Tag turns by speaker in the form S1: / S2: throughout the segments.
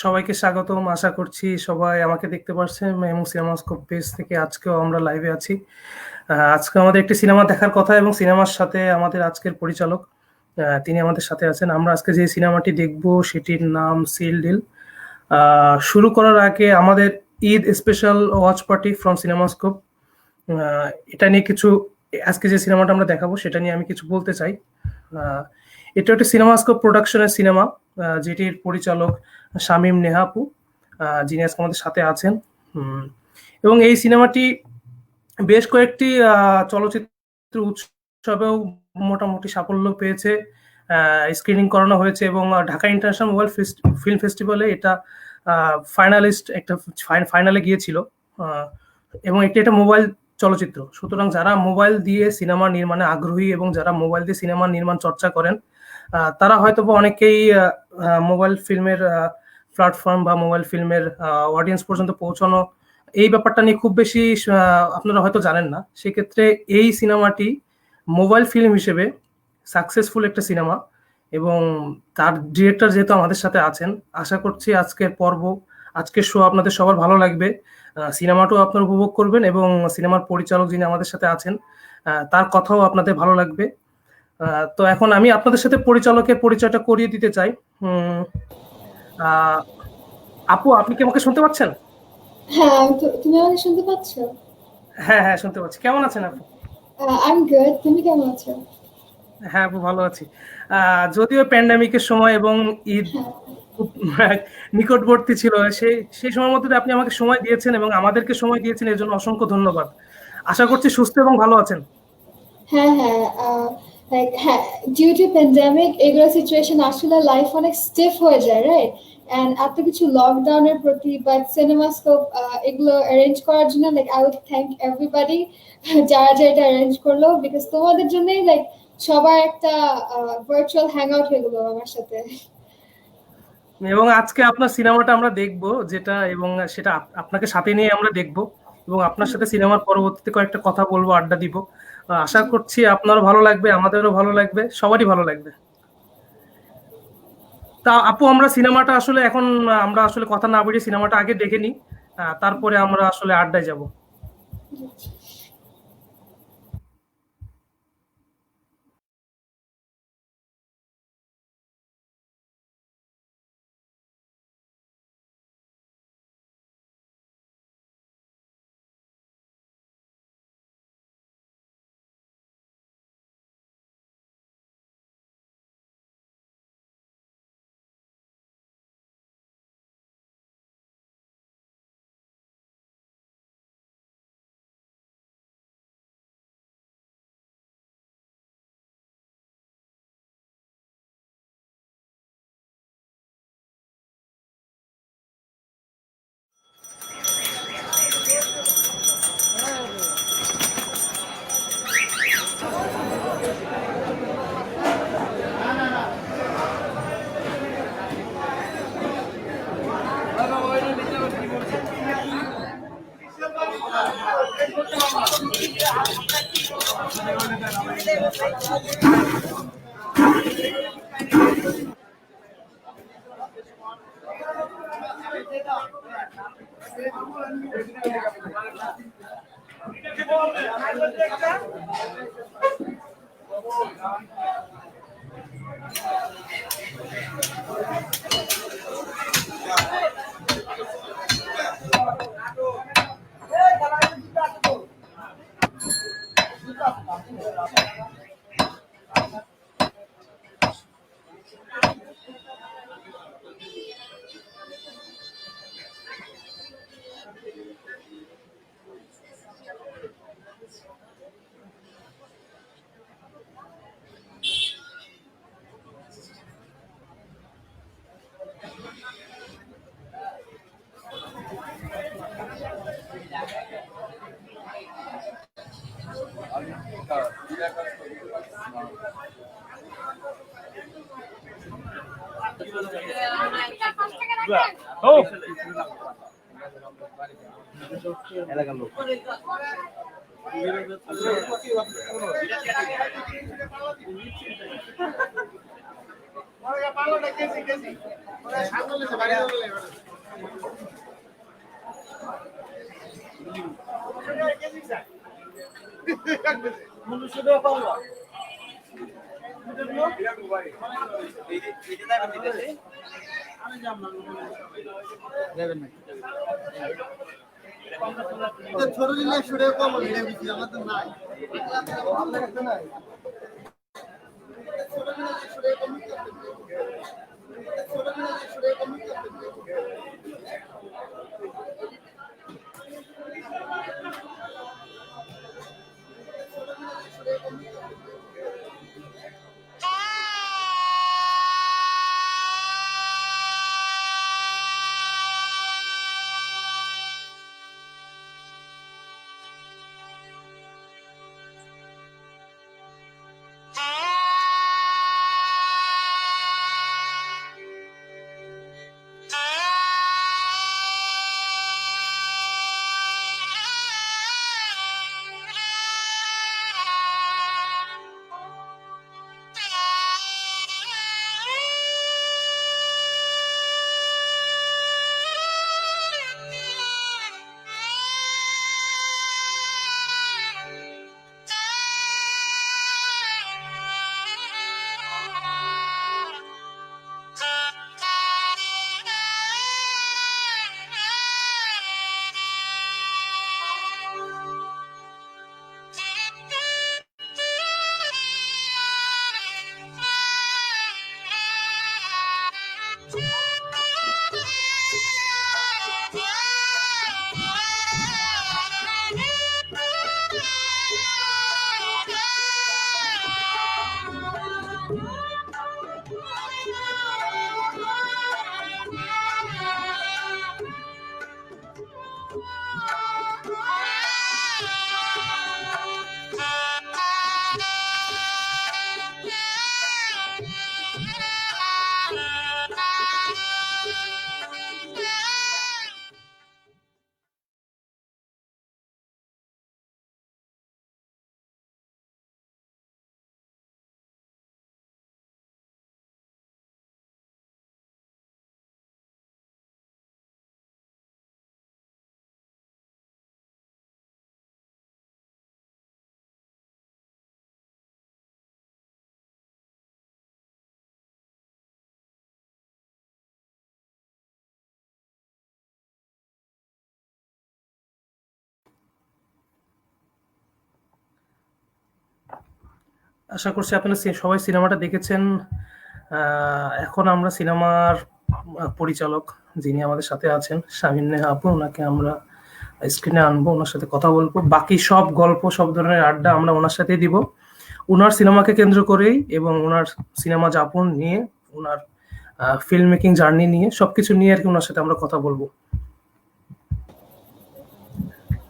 S1: সবাইকে স্বাগতম। আশা করছি সবাই আমাকে দেখতে পারছেন এবং সিনেমাস্কোপ পেজ থেকে আজকেও আমরা লাইভে আছি। আজকে আমাদের একটি সিনেমা দেখার কথা এবং সিনেমার সাথে আমাদের আজকের পরিচালক তিনি আমাদের সাথে আছেন। আমরা আজকে যে সিনেমাটি দেখব সেটির নাম সিল ডিল। শুরু করার আগে আমাদের Eid special watch party from Cinemascope, এটা নিয়ে কিছু, আজকে যে সিনেমাটা আমরা দেখাবো সেটা নিয়ে আমি কিছু বলতে চাই। এটা একটা সিনেমাস্কোপ প্রোডাকশনের সিনেমা, যেটির পরিচালক শামীম নেহাপু, যিনি আজকে আমাদের সাথে আছেন। এবং এই সিনেমাটি বেশ কয়েকটি চলচ্চিত্র উৎসবেও মোটামুটি সাফল্য পেয়েছে, স্ক্রিনিং করানো হয়েছে এবং ঢাকা ইন্টারন্যাশনাল মোবাইল ফিল্ম ফেস্টিভ্যালে এটা ফাইনালিস্ট, একটা ফাইনালে গিয়েছিল। এবং এটা মোবাইল চলচ্চিত্র, সুতরাং যারা মোবাইল দিয়ে সিনেমা নির্মাণে আগ্রহী এবং যারা মোবাইল দিয়ে সিনেমা নির্মাণ চর্চা করেন, তারা হয়তো অনেকেই মোবাইল ফিল্মের প্ল্যাটফর্ম বা মোবাইল ফিল্মের অডিয়েন্স পর্যন্ত পৌঁছানো, এই ব্যাপারটা নিয়ে খুব বেশি আপনারা হয়তো জানেন না। সেক্ষেত্রে এই সিনেমাটি মোবাইল ফিল্ম হিসেবে সাকসেসফুল একটা সিনেমা এবং তার ডিরেক্টর যেহেতু আমাদের সাথে আছেন, আশা করছি আজকের শো আপনাদের সবার ভালো লাগবে, সিনেমাটাও আপনারা উপভোগ করবেন এবং সিনেমার পরিচালক যিনি আমাদের সাথে আছেন তার কথাও আপনাদের ভালো লাগবে। তো এখন আমি আপনাদের সাথে পরিচালকের পরিচয়টা করিয়ে দিতে চাই। আপু, আপনি কি আমাকে শুনতে পাচ্ছেন?
S2: হ্যাঁ, তুমি আমাকে শুনতে পাচ্ছ?
S1: হ্যাঁ হ্যাঁ, শুনতে পাচ্ছি। কেমন আছেন আপু?
S2: I am good. তুমি কেমন আছো?
S1: হ্যাঁ আপু, ভালো আছি। যদিও প্যান্ডামিকের সময় এবং ঈদ
S2: হ্যাঁ
S1: খুব নিকটবর্তী ছিল, সেই সময়ের মধ্যে আপনি আমাকে সময় দিয়েছেন এবং আমাদেরকে সময় দিয়েছেন, এর জন্য অসংখ্য ধন্যবাদ। আশা করছি সুস্থ এবং ভালো আছেন।
S2: হ্যাঁ হ্যাঁ লাইক হ্যাঁ, ডিউ টু প্যান্ডামিক এগুলো সিচুয়েশন আসলে লাইফ অনেক স্টিফ হয়ে যায়, রাইট? অ্যান্ড এত কিছু লকডাউনের প্রতি বাট সিনেমাস্কোপ এগুলো অ্যারেঞ্জ করার জন্য like I would thank everybody যারা যারা এটা অ্যারেঞ্জ করলো, বিকজ তোমাদের জন্যই লাইক সবার একটা ভার্চুয়াল হ্যাং আউট হয়ে গেলো আমার সাথে।
S1: এবং আজকে আপনার সিনেমাটা আমরা দেখব, যেটা এবং সেটা আপনাকে সাথে নিয়ে আমরা দেখব এবং আপনার সাথে সিনেমার পরবর্তীতে কয়েকটা কথা বলবো, আড্ডা দিব। আশা করছি আপনারও ভালো লাগবে, আমাদেরও ভালো লাগবে, সবারই ভালো লাগবে। তা আপু, আমরা সিনেমাটা আসলে এখন আমরা আসলে কথা না বলে সিনেমাটা আগে দেখে নিই, তারপরে আমরা আসলে আড্ডায় যাব।
S3: এলাকার লোক ছোট দিলে 100 টাকা কম হবে আমার তো নাই
S1: আশা করছি আপনারা সবাই সিনেমাটা দেখেছেন। এখন আমরা সিনেমার পরিচালক যিনি আমাদের সাথে আছেন শামীম নেহা আপু, ওনাকে আমরা স্ক্রিনে আনবো, ওনার সাথে কথা বলবো। বাকি সব গল্প, সব ধরনের আড্ডা আমরা ওনার সাথেই দিব, ওনার সিনেমাকে কেন্দ্র করেই এবং ওনার সিনেমা যাপন নিয়ে, ওনার ফিল্ম মেকিং জার্নি নিয়ে, সবকিছু নিয়ে আর কি ওনার সাথে আমরা কথা বলবো।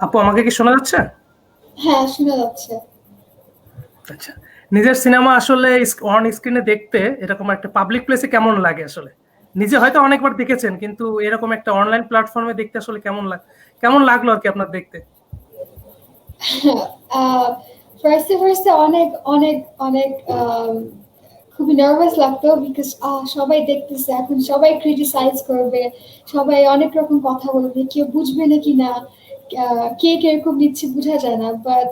S1: আপু আমাকে কি শোনা যাচ্ছে?
S2: হ্যাঁ, শোনা যাচ্ছে।
S1: আচ্ছা, নিজের সিনেমা আসলে অন স্ক্রিনে দেখতে এরকম একটা পাবলিক প্লেসে কেমন লাগে? আসলে নিজে হয়তো অনেকবার দেখেছেন, কিন্তু এরকম একটা অনলাইন প্ল্যাটফর্মে দেখতে আসলে কেমন লাগলো আর কি আপনার দেখতে?
S2: ফার্স্টে অনেক অনেক অনেক খুবই নার্ভাস লাগতো, বিকজ সবাই দেখতেছে, এখন সবাই ক্রিটিসাইজ করবে, সবাই অনেক রকম কথা বলবে, কেউ বুঝবে নাকি না, কে কিরকম নিচ্ছে বোঝা যায় না। বাট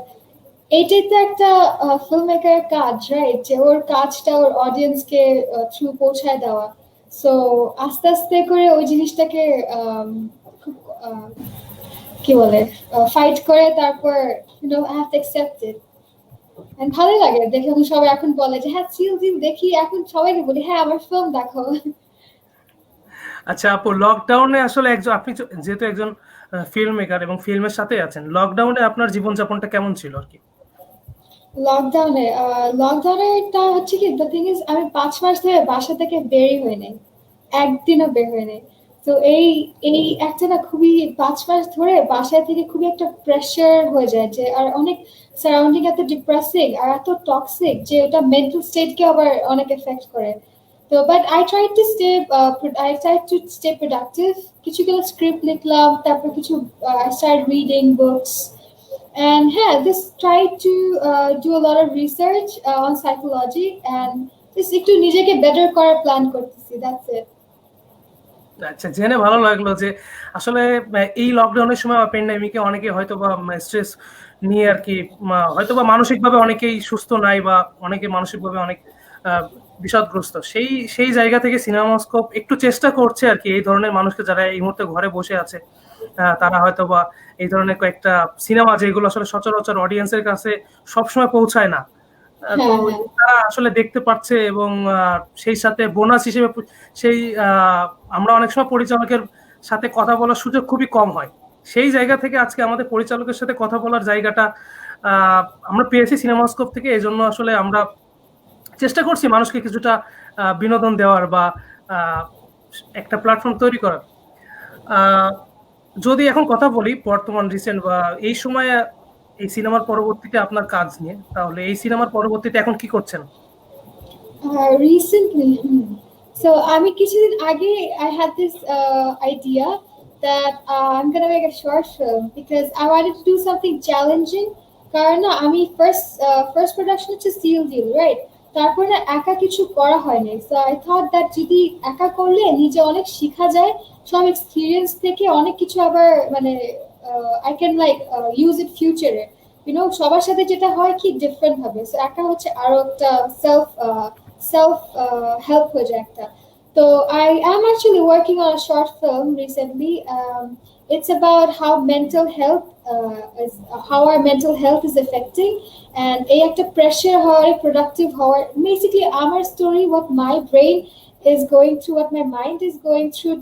S2: এইটাই তো একটা ফিল্ম মেকারের কাজ, রাইট? যে ওর কাজটা ওর অডিয়েন্সকে থ্রু পৌঁছায় দেওয়া। সো আস্তে আস্তে করে ওই জিনিসটাকে খুব কি বলে ফাইট করে, তারপর I have to accept it. And ভালো লাগে দেখে, এখন সবাই এখন বলে যে হ্যাঁ চিল দেখি, এখন সবাইকে বলি হ্যাঁ আমার ফিল্ম দেখো।
S1: আচ্ছা আপু, লকডাউনে আসলে আপনি যেহেতু একজন ফিল্ম মেকার এবং ফিল্মের সাথে আছেন, লকডাউনে আপনার জীবনযাপনটা কেমন ছিল আর কি?
S2: লকডাউনেটা হচ্ছে কি, দ্য থিং ইজ, আমি 5 মাস ধরে বাসা থেকে বেরই হই নাই, একদিনও বের হই নাই। তো এই একটা না খুবই 5 মাস ধরে বাসায় থেকে খুবই একটা প্রেশার হয়ে যায়, যে আর অনেক সারাউন্ডিং এত ডিপ্রেসিং আর এত টক্সিক যে ওটা মেন্টাল স্টেটকে আবার অনেক এফেক্ট করে। তো but I try to stay productive. কিছুগুলো স্ক্রিপ্ট লিখলাম, তারপর কিছু I started reading books. And yeah, just try to do a lot of research on psychology, and just একটু নিজেকে বেটার করার প্ল্যান করতেছি, দ্যাটস ইট।
S1: আচ্ছা, জেনে ভালো লাগলো যে আসলে এই লকডাউনের সময় বা প্যান্ডেমিকে অনেকে হয়তো বা স্ট্রেস নিয়ে আর কি হয়তো বা মানসিকভাবে অনেকেই সুস্থ নাই বা অনেকে মানসিকভাবে অনেক বিষাদগ্রস্ত। সেই জায়গা থেকে সিনেমাস্কোপ একটু চেষ্টা করছে আর কি এই ধরনের মানুষকে যারা এই মুহূর্তে ঘরে বসে আছে তারা হয়তো বা এই ধরনের কয়েকটা সিনেমা যেগুলো আসলে সচরাচর অডিয়েন্সের কাছে সবসময় পৌঁছায় না, তো তারা আসলে দেখতে পাচ্ছে এবং সেই সাথে বোনাস হিসেবে সেই আমরা অনেক সময় পরিচালকের সাথে কথা বলার সুযোগ খুবই কম হয়, সেই জায়গা থেকে আজকে আমাদের পরিচালকের সাথে কথা বলার জায়গাটা আমরা পেয়েছি সিনেমাস্কোপ থেকে। এই জন্য আসলে আমরা চেষ্টা করছি মানুষকে কিছুটা বিনোদন দেওয়ার বা একটা প্ল্যাটফর্ম তৈরি করার। যদি এখন কথা বলি বর্তমান রিসেন্ট বা এই সময়ে এই সিনেমার পরবর্তীতে আপনার কাজ নিয়ে, তাহলে এই সিনেমার পরবর্তীতে এখন কি করছেন?
S2: রিসেন্টলি so আমি কিছুদিন আগে I had this idea that I'm gonna make a short film because I wanted to do something challenging, কারণ না আমি first production হচ্ছে Seal Deal, right? তারপর না একা কিছু করা হয়নি, so I thought that যদি একা করলে নিজে অনেক শেখা যায়, সব এক্সপিরিয়েন্স থেকে অনেক কিছু আবার মানে I can like use it future, you know, সবার সাথে যেটা হয় কি ডিফারেন্ট হবে, so একা হচ্ছে আরো একটা self help হয়ে যায় একটা। So I am actually working on a short film recently. It's about how mental health how our mental health is affecting, and a একটা pressure how productive how basically our story, what my brain is going through, what my mind is going through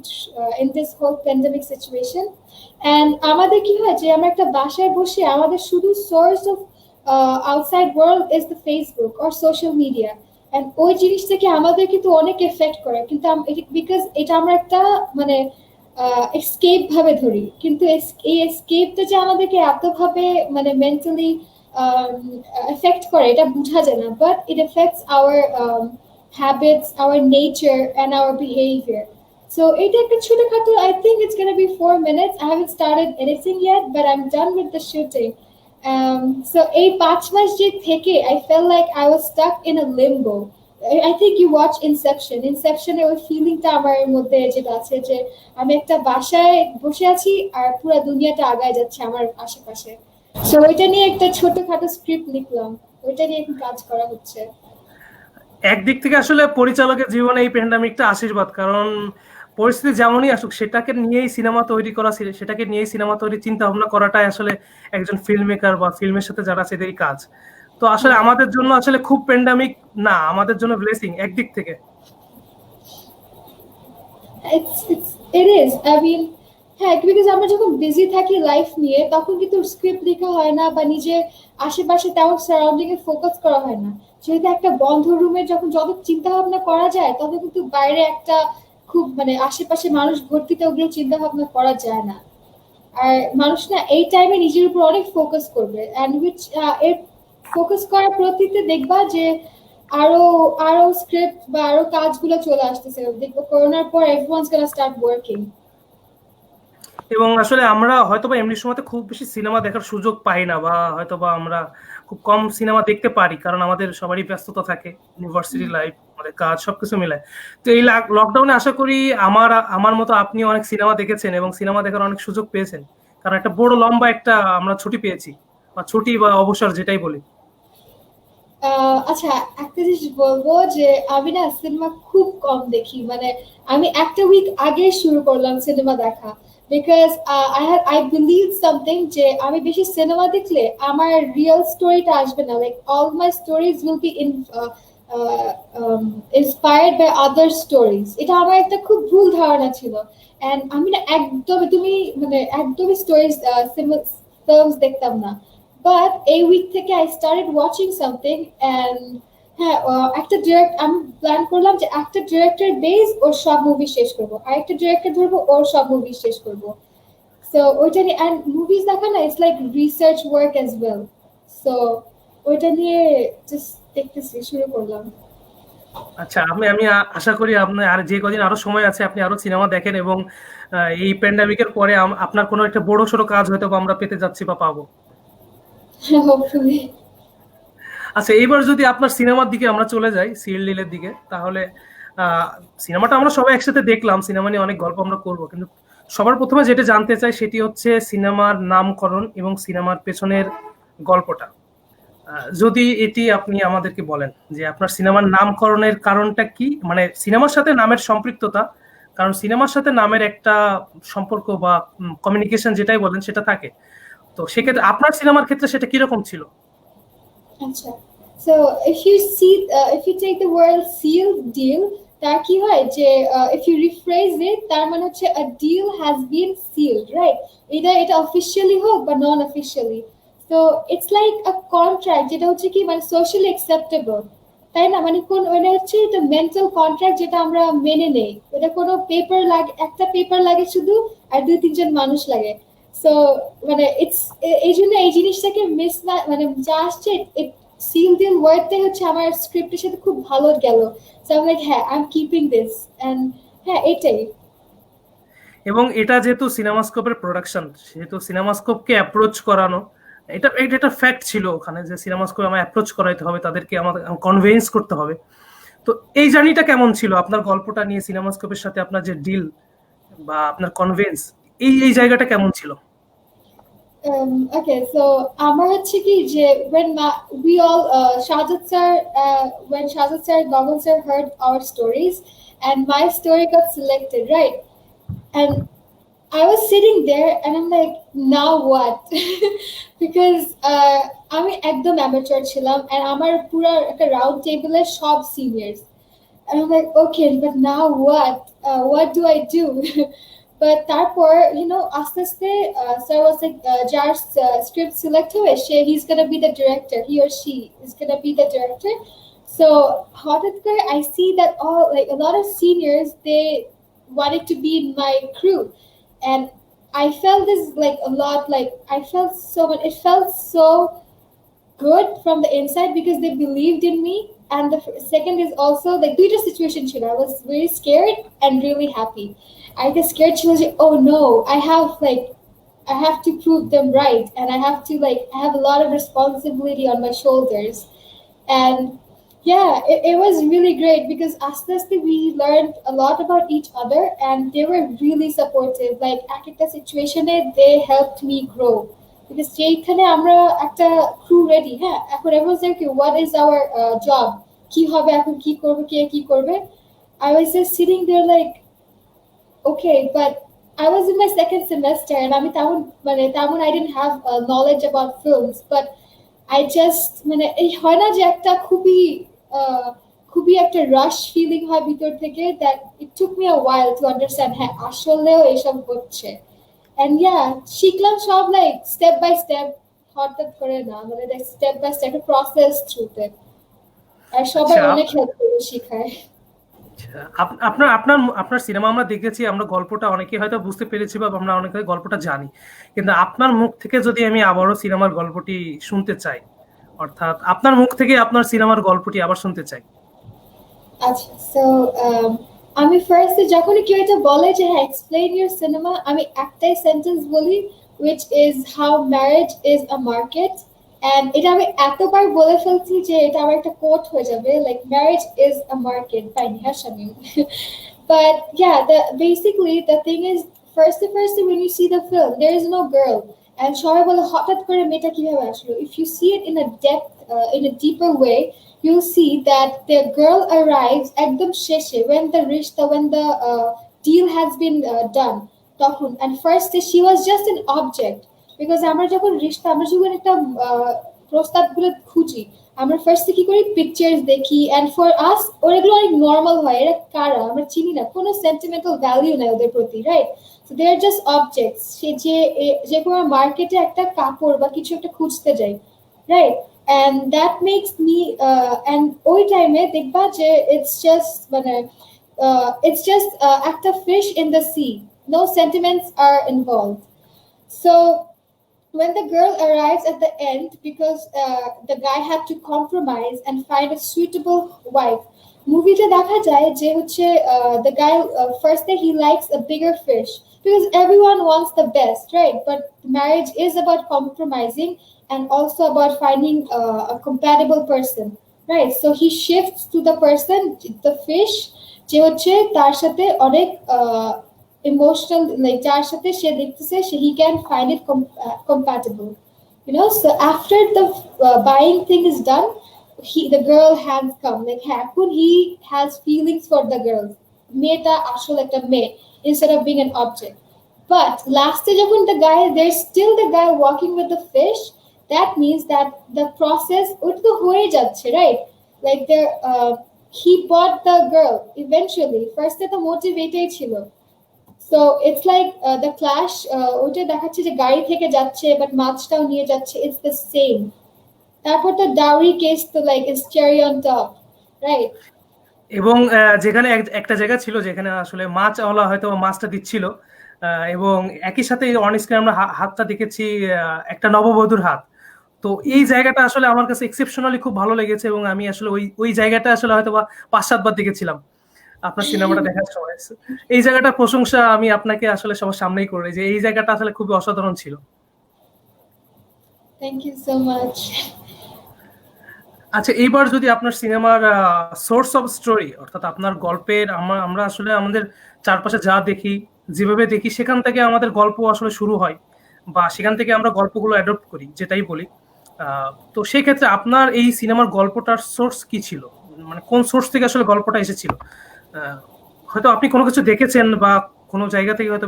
S2: in this whole pandemic situation. And আমাদের কি হয় যে আমরা একটা বাসায় বসে আমাদের শুধু source of outside world is the Facebook or social media, and ওই জিনিস থেকে আমাদের কিন্তু অনেক এফেক্ট করে, কিন্তু বিকজ এটা আমরা একটা মানে এসকেপ ভাবে ধরি, কিন্তু এই এসকেপটা যে আমাদেরকে এতভাবে মানে মেন্টালি এফেক্ট করে এটা বোঝা যায় না, but it affects our habits, our nature and our behavior. So এটা একটা ছোটখাটো, I think it's gonna be 4 minutes. I haven't started editing yet, but I'm done with the shooting. So এই 5 মাস যে থেকে I felt like I was stuck in a limbo. I think you watch Inception. Inception এর ওই ফিলিংটা আমার মধ্যে যেটা আছে যে আমি একটা বাসায় বসে আছি আর পুরো দুনিয়াটা আগায় যাচ্ছে আমার আশেপাশে। সো ওইটা নিয়ে একটা ছোটখাটো স্ক্রিপ্ট লিখলাম, ওইটা নিয়ে এখন কাজ করা হচ্ছে।
S1: একদিক থেকে আসলে পরিচালকের জীবনে এই প্যান্ডামিকটা আশীর্বাদ, কারণ পরিস্থিতি যেমনই আসুক সেটাকে নিয়েই সিনেমা তৈরি করা, সেটাকে নিয়েই সিনেমা তৈরি চিন্তা ভাবনা করাটাই আসলে একজন ফিল্ম মেকার বা ফিল্মের সাথে যারা আছে এদেরই কাজ। তো আসলে আমাদের জন্য আসলে খুব প্যান্ডামিক না, আমাদের জন্য ব্লেসিং একদিক থেকে।
S2: It is, I mean, হ্যাঁ, বিকজ আমরা যখন বিজি থাকি লাইফ নিয়ে তখন কিন্তু স্ক্রিপ্ট লেখা হয় না বা নিজের আশেপাশে তেমন সারাউন্ডিং এ ফোকাস করা হয় না। যেহেতু একটা বন্ধ রুমে যখন যত চিন্তা ভাবনা করা যায় তত কিন্তু বাইরে একটা খুব মানে আশেপাশে মানুষ ভর্তিতে ওগুলো চিন্তা ভাবনা করা যায় না, আর মানুষ না এই টাইমে নিজের উপর অনেক ফোকাস করবে, এন্ড উইচ এর ফোকাস করার প্রতিতে দেখবা যে আরো স্ক্রিপ্ট বা আরো কাজগুলো চলে আসতেছে, দেখবো করোনার পর এভরিওয়ানস গোনা স্টার্ট ওয়ার্কিং।
S1: এবং আসলে আমরা হয়তোবা এমনি সময়তে খুব বেশি সিনেমা দেখার সুযোগ পাই না, বা হয়তোবা আমরা খুব কম সিনেমা দেখতে পারি, কারণ আমাদের সবারই ব্যস্ততা থাকে, ইউনিভার্সিটি লাইফ, আমাদের কাজ সবকিছু মিলায়। তো এই লকডাউনে আশা করি আমার মতো আপনি অনেক সিনেমা দেখেছেন এবং সিনেমা দেখার অনেক সুযোগ পেয়েছেন, কারণ একটা বড় লম্বা একটা আমরা ছুটি পেয়েছি, বা ছুটি বা অবসর যেটাই বলি।
S2: আচ্ছা, একটা জিনিস বলবো যে আমি না সিনেমা খুব কম দেখি, মানে আমি একটা উইক আগে শুরু করলাম সিনেমা দেখা, বিকজ আই বিলিভ সামথিং যে আমি বেশি সিনেমা দেখলে আমার রিয়েল স্টোরিটা আসবে না, like all my stories will be inspired by other stories. এটা আমার একটা খুব ভুল ধারণা ছিল, এন্ড আমি না একদমই স্টোরিজ ফিল্মস দেখতাম না, বাট এই উইক থেকে I started watching something, and হ্যাঁ আমি প্ল্যান করলাম যে একটা ডিরেক্টর বেস ওর সব মুভি শেষ করবো, আরেকটা ডিরেক্টর ধরবো ওর সব মুভি শেষ করবো। সো ওইটা নিয়ে, এন্ড মুভিজ দেখা না it's like research work as well, so ওইটা নিয়ে জাস্ট দেখতেছি, শুরু করলাম।
S1: আচ্ছা, আমি আশা করি আপনি আর যে কদিন আরো সময় আছে আপনি আরো সিনেমা দেখেন, এবং এই প্যান্ডামিকের পরে আপনার কোনো একটা বড় সড়ো কাজ হয়তো আমরা পেতে যাচ্ছি বা পাবো।
S2: Hopefully.
S1: আচ্ছা, এবার যদি আপনার সিনেমার দিকে আমরা চলে যাই, সিএল ডিলের দিকে, তাহলে সিনেমাটা আমরা সবাই একসাথে দেখলাম, সিনেমা নিয়ে অনেক গল্প আমরা করবো, কিন্তু সবার প্রথমে যেটা জানতে চাই সেটি হচ্ছে সিনেমার নামকরণ এবং সিনেমার পেছনের গল্পটা। যদি এটি আপনি আমাদেরকে বলেন যে আপনার সিনেমার নামকরণের কারণটা কি, মানে সিনেমার সাথে নামের সম্পৃক্ততা, কারণ সিনেমার সাথে নামের একটা সম্পর্ক বা কমিউনিকেশন যেটাই বলেন সেটা থাকে। তো সেক্ষেত্রে আপনার সিনেমার ক্ষেত্রে সেটা কিরকম ছিল?
S2: আচ্ছা, so if you take the word seal deal, তার কি হয় যে if you rephrase it, তার মানে হচ্ছে a deal has been sealed, right? এটা অফিশিয়ালি হোক বা নন officially, so it's like a contract যেটা হচ্ছে কি মানে socially acceptable, তাই না? মানে ওটা হচ্ছে the mental contract যেটা আমরা মেনে নেই, এটা কোনো পেপার লাগে, একটা পেপার লাগে শুধু, আর দুই তিনজন মানুষ লাগে। সো মানে এই জন্য এই জিনিসটাকে মানে যা আসছে সিল ডিল ওয়ার্ডটাই হচ্ছে আমার স্ক্রিপ্টের সাথে খুব ভালো গেল। সো আই লাইক হ্যাঁ, I am keeping this, and হ্যাঁ এটাই।
S1: এবং এটা যেহেতু সিনেমাস্কোপের প্রোডাকশন, সেহেতু সিনেমাস্কোপকে অ্যাপ্রোচ করানো, এটা একটা ফ্যাক্ট ছিল ওখানে, যে সিনেমাস্কোপ আমার অ্যাপ্রোচ করাইতে হবে, তাদেরকে আমাদের কনভিন্স করতে হবে। তো এই জার্নিটা কেমন ছিল আপনার গল্পটা নিয়ে সিনেমাস্কোপের সাথে আপনার যে ডিল বা আপনার কনভিন্স, এই জায়গাটা কেমন ছিল?
S2: Okay, so আমার হচ্ছে কি যে we all when Shahzad sir, Gagan sir heard our stories and my story got selected, right? And I was sitting there and I'm like, now what? Because আমি একদম amateur ছিলাম and আমার পুরো একটা round table এর সব seniors. And I'm like, okay, but now what? What do I do? But তারপর, আস্তে আস্তে sir was like, যার script select হবে, he's gonna be the director. He or she is gonna be the director. So হঠাৎ করে I see that all like a lot of seniors, they wanted to be in my crew, and I felt this like a lot. Like I felt so much. It felt so good from the inside because they believed in me. And the second is also like দুইটা situation ছিল. I was very scared and really happy. I get scared. She was like, oh no, I have to prove them right, and I have to I have a lot of responsibility on my shoulders. And yeah, it was really great because aste aste we learned a lot about each other, and they were really supportive. Like একটা situation they helped me grow, because যেখানে আমরা একটা crew ready, হ্যাঁ এখন everyone's like, what is our job, কি হবে এখন, কি করবে, কে কি করবে, I was just sitting there like, okay, but I was in my second semester and তেমন I didn't have knowledge about films, but I just মানে এই হয় না যে একটা খুবই একটা রাশ ফিলিং হয় ভিতর থেকে, that it took me a while to understand হ্যাঁ আসলেও এসব হচ্ছে। and yeah, শিখলাম সব step by step, হঠাৎ করে না, মানে step by step একটা process through it, আর সবাই অনেক হেল্প করে শিখায়।
S1: আপনার আপনার আপনার সিনেমা আমরা দেখেছি, আমরা গল্পটা অনেকে হয়তো বুঝতে পেরেছি বা আমরা অনেকে গল্পটা জানি, কিন্তু আপনার মুখ থেকে যদি আমি আবারও সিনেমার গল্পটি শুনতে চাই, অর্থাৎ আপনার মুখ থেকে আপনার সিনেমার গল্পটি আবার শুনতে চাই।
S2: আচ্ছা, সো আমি ফার্স্টে যখনই কেউ এটা বলে যে হ্যাঁ এক্সপ্লেইন ইউর সিনেমা, আমি একটাই সেন্টেন্স বলি, which is how marriage is a market. And এটা আমি এতবার বলে ফেলছি যে এটা আমার একটা কোট হয়ে যাবে, like marriage is a market by Niha Shamim. But yeah, basically the thing is, first when you see the film, there is no girl, and সবাই বলে হঠাৎ করে মেয়েটা কিভাবে আসলো। If you see it in a depth, in a deeper way, you'll see that the girl arrives একদম শেষে, when the deal has been done, তখন, and first she was just an object. Because আমরা যখন একটা প্রস্তাবগুলো খুঁজি, আমরা ফার্স্টে কি করি, পিকচার্স দেখি, এন্ড ফর আস ওগুলো অনেক নর্মাল হয়, এরা কারা আমরা চিনি না, কোনো সেন্টিমেন্টাল ভ্যালিউ নাই ওদের প্রতি, right? So they are just objects. যে কোনো মার্কেটে একটা কাপড় বা কিছু একটা খুঁজতে যাই, right? and that makes me and ওই টাইমে দেখবা যে it's just একটা fish in the sea, no sentiments are involved. So when the girl arrives at the end, because the guy had to compromise and find a suitable wife, মুভিতে দেখা যায় যে হচ্ছে the guy first thing he likes a bigger fish because everyone wants the best, right? But marriage is about compromising and also about finding a compatible person, right? So he shifts to the person, the fish, যে হচ্ছে তার সাথে অনেক emotional, like যার সাথে সে দেখতেছে he can find it compatible, you know. So after the buying thing is done, the girl has come, like এখন he has feelings for the girl, মেয়েটা আসলে একটা মেয়ে instead of being an object. But lastে যখন the guy, there's still the guy walking with the fish, that means that the process ওটা তো হয়ে যাচ্ছে, right? Like there he bought the girl eventually. First the motive এটাই ছিল. So it's like the clash, ওটা দেখাচ্ছে যে গাড়ি থেকে যাচ্ছে বাট মাছটাও নিয়ে যাচ্ছে, it's the same. তারপর তো ডাউরি কেস তো like is cherry on top, right?
S1: এবং যেখানে একটা জায়গা ছিল যেখানে আসলে মাছওয়ালা হয়তো মাছটা দিচ্ছিল, এবং একই সাথে অন স্ক্রিন আমরা হাতটা দেখেছি, একটা নববধূর হাত। তো এই জায়গাটা আসলে আমার কাছে এক্সেপশনালি খুব ভালো লেগেছে, এবং আমি আসলে ওই জায়গাটা আসলে হয়তো বা 5-7 বার দেখেছিলাম আপনার সিনেমাটা দেখার সময়। এই জায়গাটার প্রশংসা আমি আপনাকে আসলে সবার সামনেই করি যে এই জায়গাটা আসলে খুবই অসাধারণ ছিল।
S2: Thank you so much.
S1: আচ্ছা, এইবার যদি আপনার সিনেমার সোর্স অফ স্টোরি, অর্থাৎ আপনার গল্পের, আমরা আসলে আমাদের চারপাশে যা দেখি, যেভাবে দেখি, সেখান থেকে আমাদের গল্প আসলে শুরু হয়, বা সেখান থেকে আমরা গল্পগুলো অ্যাডপ্ট করি, যেটাই বলি। তো সেই ক্ষেত্রে আপনার এই সিনেমার গল্পটার সোর্স কি ছিল, মানে কোন সোর্স থেকে আসলে গল্পটা এসেছিল? হয়তো আপনি কোনো কিছু দেখেছেন বা কোনো জায়গা থেকে হয়তো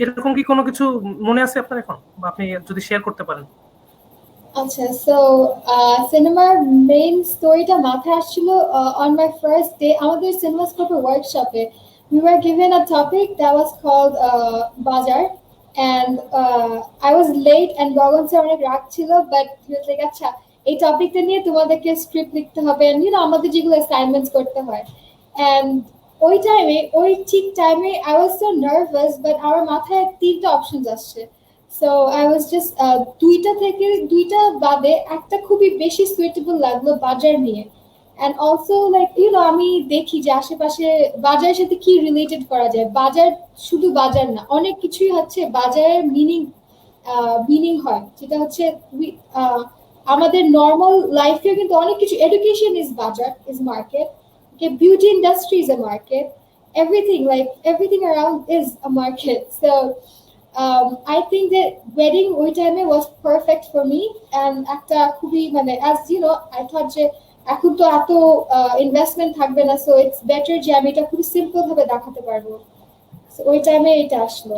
S1: এরকম কি কোনো কিছু মনে আছে আপনার এখন, বা আপনি যদি শেয়ার করতে পারেন?
S2: আচ্ছা, সো সিনেমার মেইন স্টোরিটা মাথায় আসছিল অন মাই ফার্স্ট ডে আমাদের সিনেমাস্কোপের ওয়ার্কশপে। We were given a topic that was called Bazaar, and I was late and Gagan sir অনেক রাগ ছিল, but he was like, আচ্ছা এই টপিকটা নিয়ে তোমাদেরকে স্ক্রিপ্ট লিখতে হবে, and you know আমাদের যেগুলো অ্যাসাইনমেন্টস করতে হয়। And ওই টাইমে, ওই ঠিক টাইমে I was so nervous, but আমার মাথায় 3টা অপশনস আসছে। So I was just দুইটা বাদে একটা খুবই বেশি সুইটেবল লাগলো বাজার নিয়ে। And also like you know আমি দেখি যে আশেপাশে বাজারের সাথে কি রিলেটেড করা যায়। বাজার শুধু বাজার না, অনেক কিছুই হচ্ছে বাজারের মিনিং হয়, যেটা হচ্ছে আমাদের নর্মাল লাইফে কিন্তু অনেক কিছু, এডুকেশন ইজ বাজার, is market, beauty industry is a market, everything around is a market. So I think that wedding ওই টাইমে was perfect for me, and একটা খুবই মানে as you know I thought যে এখন তো এত ইনভেস্টমেন্ট থাকবে না, সো ইটস বেটার যে আমি এটা খুব সিম্পল ভাবে দেখাতে পারবো। সো ওই টাইমে এটা আসলো।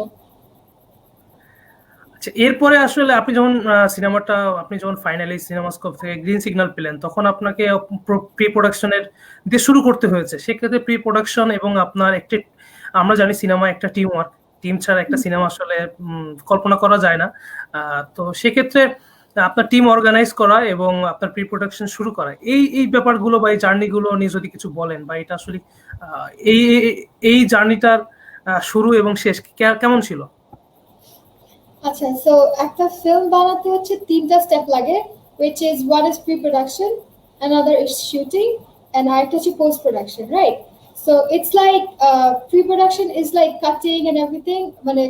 S1: আচ্ছা, এরপরে আসলে আপনি যখন ফাইনালি সিনেমাস্কোপ থেকে গ্রিন সিগন্যাল পেলেন, তখন আপনাকে প্রি প্রোডাকশনের দিয়ে শুরু করতে হয়েছে। সেক্ষেত্রে প্রি প্রোডাকশন এবং আপনার আমরা জানি সিনেমা একটা টিম ওয়ার্ক, টিম ছাড়া একটা সিনেমা আসলে কল্পনা করা যায় না। তো সেক্ষেত্রে আপনার টিম অর্গানাইজ করা এবং আপনার প্রি প্রোডাকশন শুরু করা, এই ব্যাপারগুলো বা এই জার্নিগুলো নিয়ে যদি কিছু বলেন, বা এটা আসলে এই জার্নিটার শুরু এবং শেষ কেমন ছিল?
S2: আচ্ছা, সো একটা ফিল্ম বানাতে হচ্ছে 3টা স্টেপ লাগে, which is one is pre-production, another is shooting, and আরেকটা হচ্ছে post production, right? So it's like pre-production is like cutting and everything, মানে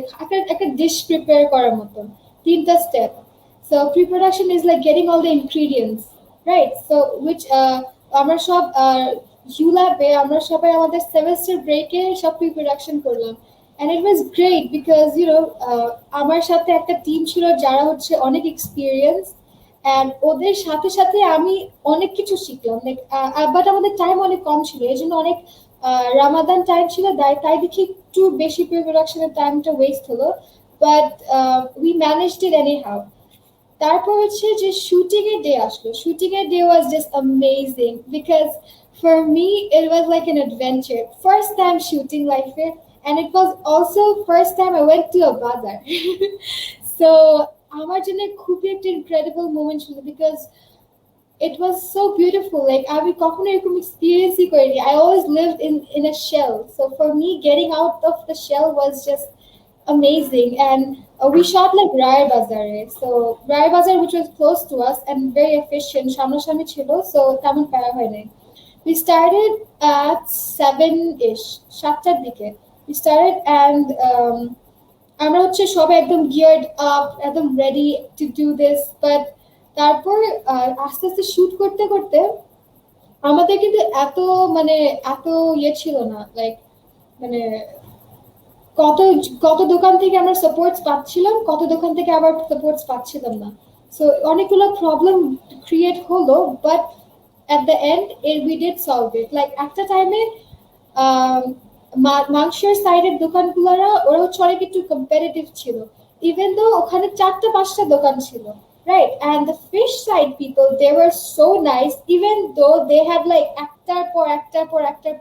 S2: একটা ডিশ প্রিপেয়ার করার মতন 3টা step. So pre-production is like getting all the ingredients, right? So which আমরা সব ULAB-এ আমরা সবাই আমাদের সেমেস্টার ব্রেকে সব pre-production করলাম। And it was great because you know আমার সাথে একটা টিম ছিল যারা হচ্ছে অনেক এক্সপিরিয়েন্স, and ওদের সাথে সাথে আমি অনেক কিছু শিখলাম, লাইক বাট আমাদের টাইম অনেক কম ছিল, এই জন্য অনেক রামাদান টাইম ছিল, তাই দেখি একটু বেশি প্রি প্রোডাকশনের টাইমটা ওয়েস্ট হলো, but we managed it any how. তারপর হচ্ছে যে শুটিং এর ডে আসলো, শুটিং এর day was just amazing because for me it was like an adventure, first time shooting লাইফে, and it was also first time I went to a bazaar. So আমার জন্য খুবই একটা incredible moment ছিল because it was so beautiful, like আমি কখনো এরকম এক্সপিরিয়েন্সই করিনি। I always lived in a shell, so for me getting out of the shell was just amazing. And we shot like Raya Bazaar, so Raya Bazaar which was close to us and very efficient, সামনাসামনি ছিল, so তেমন প্যারা হয় নাই। we started at 7-ish, 7টার দিকে we started, and আমরা হচ্ছে সবাই একদম গিয়ার্ড আপ, একদম ready to do this, but তারপর আস্তে আস্তে শুট করতে করতে আমাদের কিন্তু এত ইয়ে ছিল না, লাইক মানে কত কত দোকান থেকে আমরা সাপোর্টস পাচ্ছিলাম, কত দোকান থেকে আবার সাপোর্টস পাচ্ছিলাম না, সো অনেকগুলো প্রবলেম ক্রিয়েট হলো, but at the end we did solve it. Like একটা টাইমে মাংসের সাইডের দোকানগুলোরা ওরা হচ্ছে অনেক একটু কম্পিটিটিভ ছিল, ইভেন দো ওখানে 4টা-5টা দোকান ছিল, right? And the fish side people, they were so nice, even though they had like একটার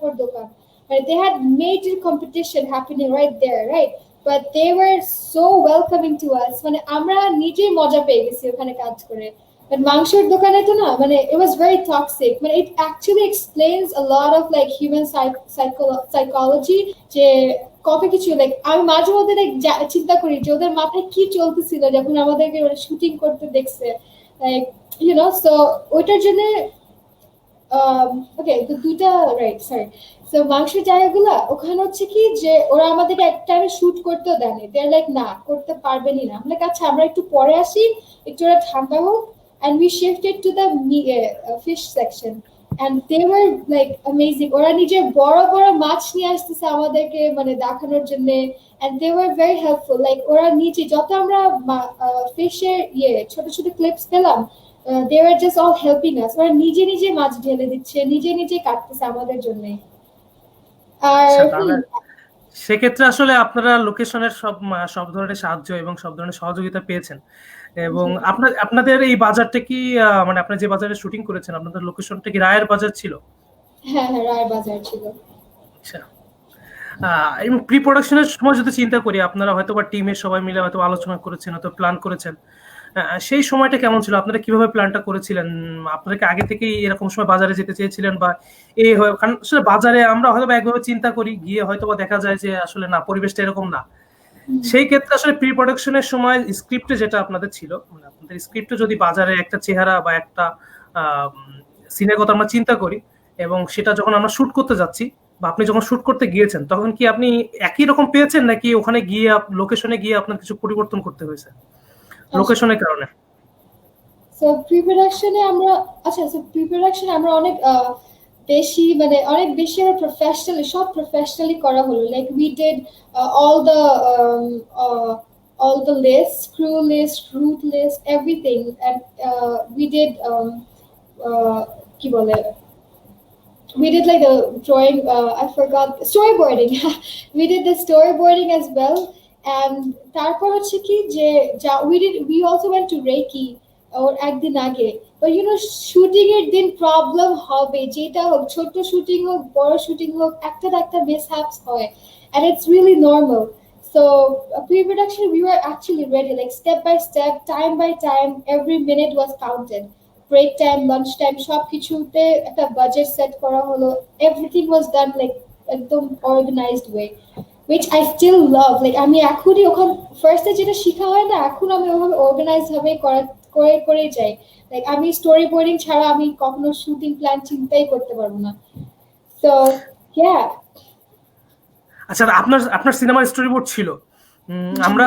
S2: পর দোকান, right? They had major competition happening right there, right? But they were so welcoming to us. মানে আমরা নিজেই মজা পেয়ে গেছি ওখানে কাজ করে। But মাংসের দোকানে তো না, মানে it was very toxic. মানে it actually explains a lot of like human psychology, যে কত কিছু, লাইক আমি মাঝে মধ্যে চিন্তা করি যে ওদের মাথায় কি চলতেছিল যখন আমাদেরকে শুটিং করতে দেখছে, লাইক ইউ নো। সো ওইটার জন্য ওকে, তো দুইটা রাইট, সরি। সো মাংসের জায়গাগুলো ওখানে হচ্ছে কি যে ওরা আমাদেরকে এক টাইমে শুট করতেও দেয়নি, দে আর লাইক না করতে পারবেনই না, আমরা আচ্ছা আমরা একটু পরে আসি, একটু ওরা ঠান্ডা হোক, and we shifted to the fish section, and they were like amazing. ওরা নিজের বড় বড় মাছ নিয়ে আসতেছে আমাদেরকে মানে দেখানোর জন্য, and they were very helpful. Like ওরা নিজে যত আমরা ফিশের ছোট ছোট ক্লিপস পেলাম, they were just all helping us. ওরা নিজে নিজে মাছ ঢেলে দিচ্ছে, নিজে নিজে কাটতেছে আমাদের জন্য। আর
S1: সেক্ষেত্রে আসলে আপনারা লোকেশনের সব ধরনের সাহায্য এবং সব ধরনের সহযোগিতা পেয়েছেন, এবং আপনাদের এই বাজারটা কি মানে আপনারা যে বাজারে শুটিং করেছেন আপনাদের লোকেশনটা কি রায়ের বাজার ছিল?
S2: হ্যাঁ হ্যাঁ, রায়ের বাজার ছিল।
S1: আচ্ছা, এবং প্রি প্রোডাকশনের সময় যদি চিন্তা করি, আপনারা হয়তো বা টিমের সবাই মিলে হয়তো আলোচনা করেছেন, হয়তো প্ল্যান করেছেন, সেই সময়টা কেমন ছিল? আপনারা কিভাবে প্ল্যানটা করেছিলেন? আপনারা কি আগে থেকেই এরকম সময় বাজারে যেতে চেয়েছিলেন, বা কারণ আসলে বাজারে আমরা হয়তো একভাবে চিন্তা করি, গিয়ে হয়তো বা দেখা যায় যে আসলে না, পরিবেশটা এরকম না। সেই ক্ষেত্রে আসলে প্রি প্রোডাকশনের সময় স্ক্রিপ্টে যেটা আপনাদের ছিল, মানে আপনাদের স্ক্রিপ্টে যদি বাজারে একটা চেহারা বা একটা সিনের কথা আমরা চিন্তা করি, এবং সেটা যখন আমরা শুট করতে যাচ্ছি বা আপনি যখন শুট করতে গিয়েছেন, তখন কি আপনি একই রকম পেয়েছেন, নাকি ওখানে গিয়ে লোকেশনে গিয়ে আপনার কিছু পরিবর্তন করতে হয়েছে লোকেশনের কারণে?
S2: সো প্রি প্রোডাকশনে আমরা অনেক বেশি মানে অনেক বেশি আমরা সব প্রফেশনালি করা হলো। Like we did all the lists, crew list, route list, everything, and we did কি বলে, we did like the drawing, I forgot, storyboarding. We did the storyboarding as well, and তারপর হচ্ছে কি যে we also went to Reiki or একদিন আগে, but you know shooting এর দিন প্রবলেম হবে, যেটা হোক, ছোট শুটিং হোক বড় শুটিং হোক, একটা mishaps হয়, and it's really normal. So pre-production we were actually ready, like step by step, time by time, every minute was counted. Break time, lunch time, সব কিছুতে একটা বাজেট সেট করা হলো, everything was done like একদম organized way, which I still love. Like আমি এখনই ওখানে ফার্স্টে যেটা শেখা হয় না, এখন আমি ওভাবে অর্গানাইজড ভাবে করে যাই। লাইক আমি স্টোরি বোর্ডিং ছাড়া আমি কখনো শুটিং প্ল্যান চিন্তাই করতে পারবো না। So yeah.
S1: আচ্ছা, আপনার সিনেমার স্টোরি বোর্ড ছিল? আমরা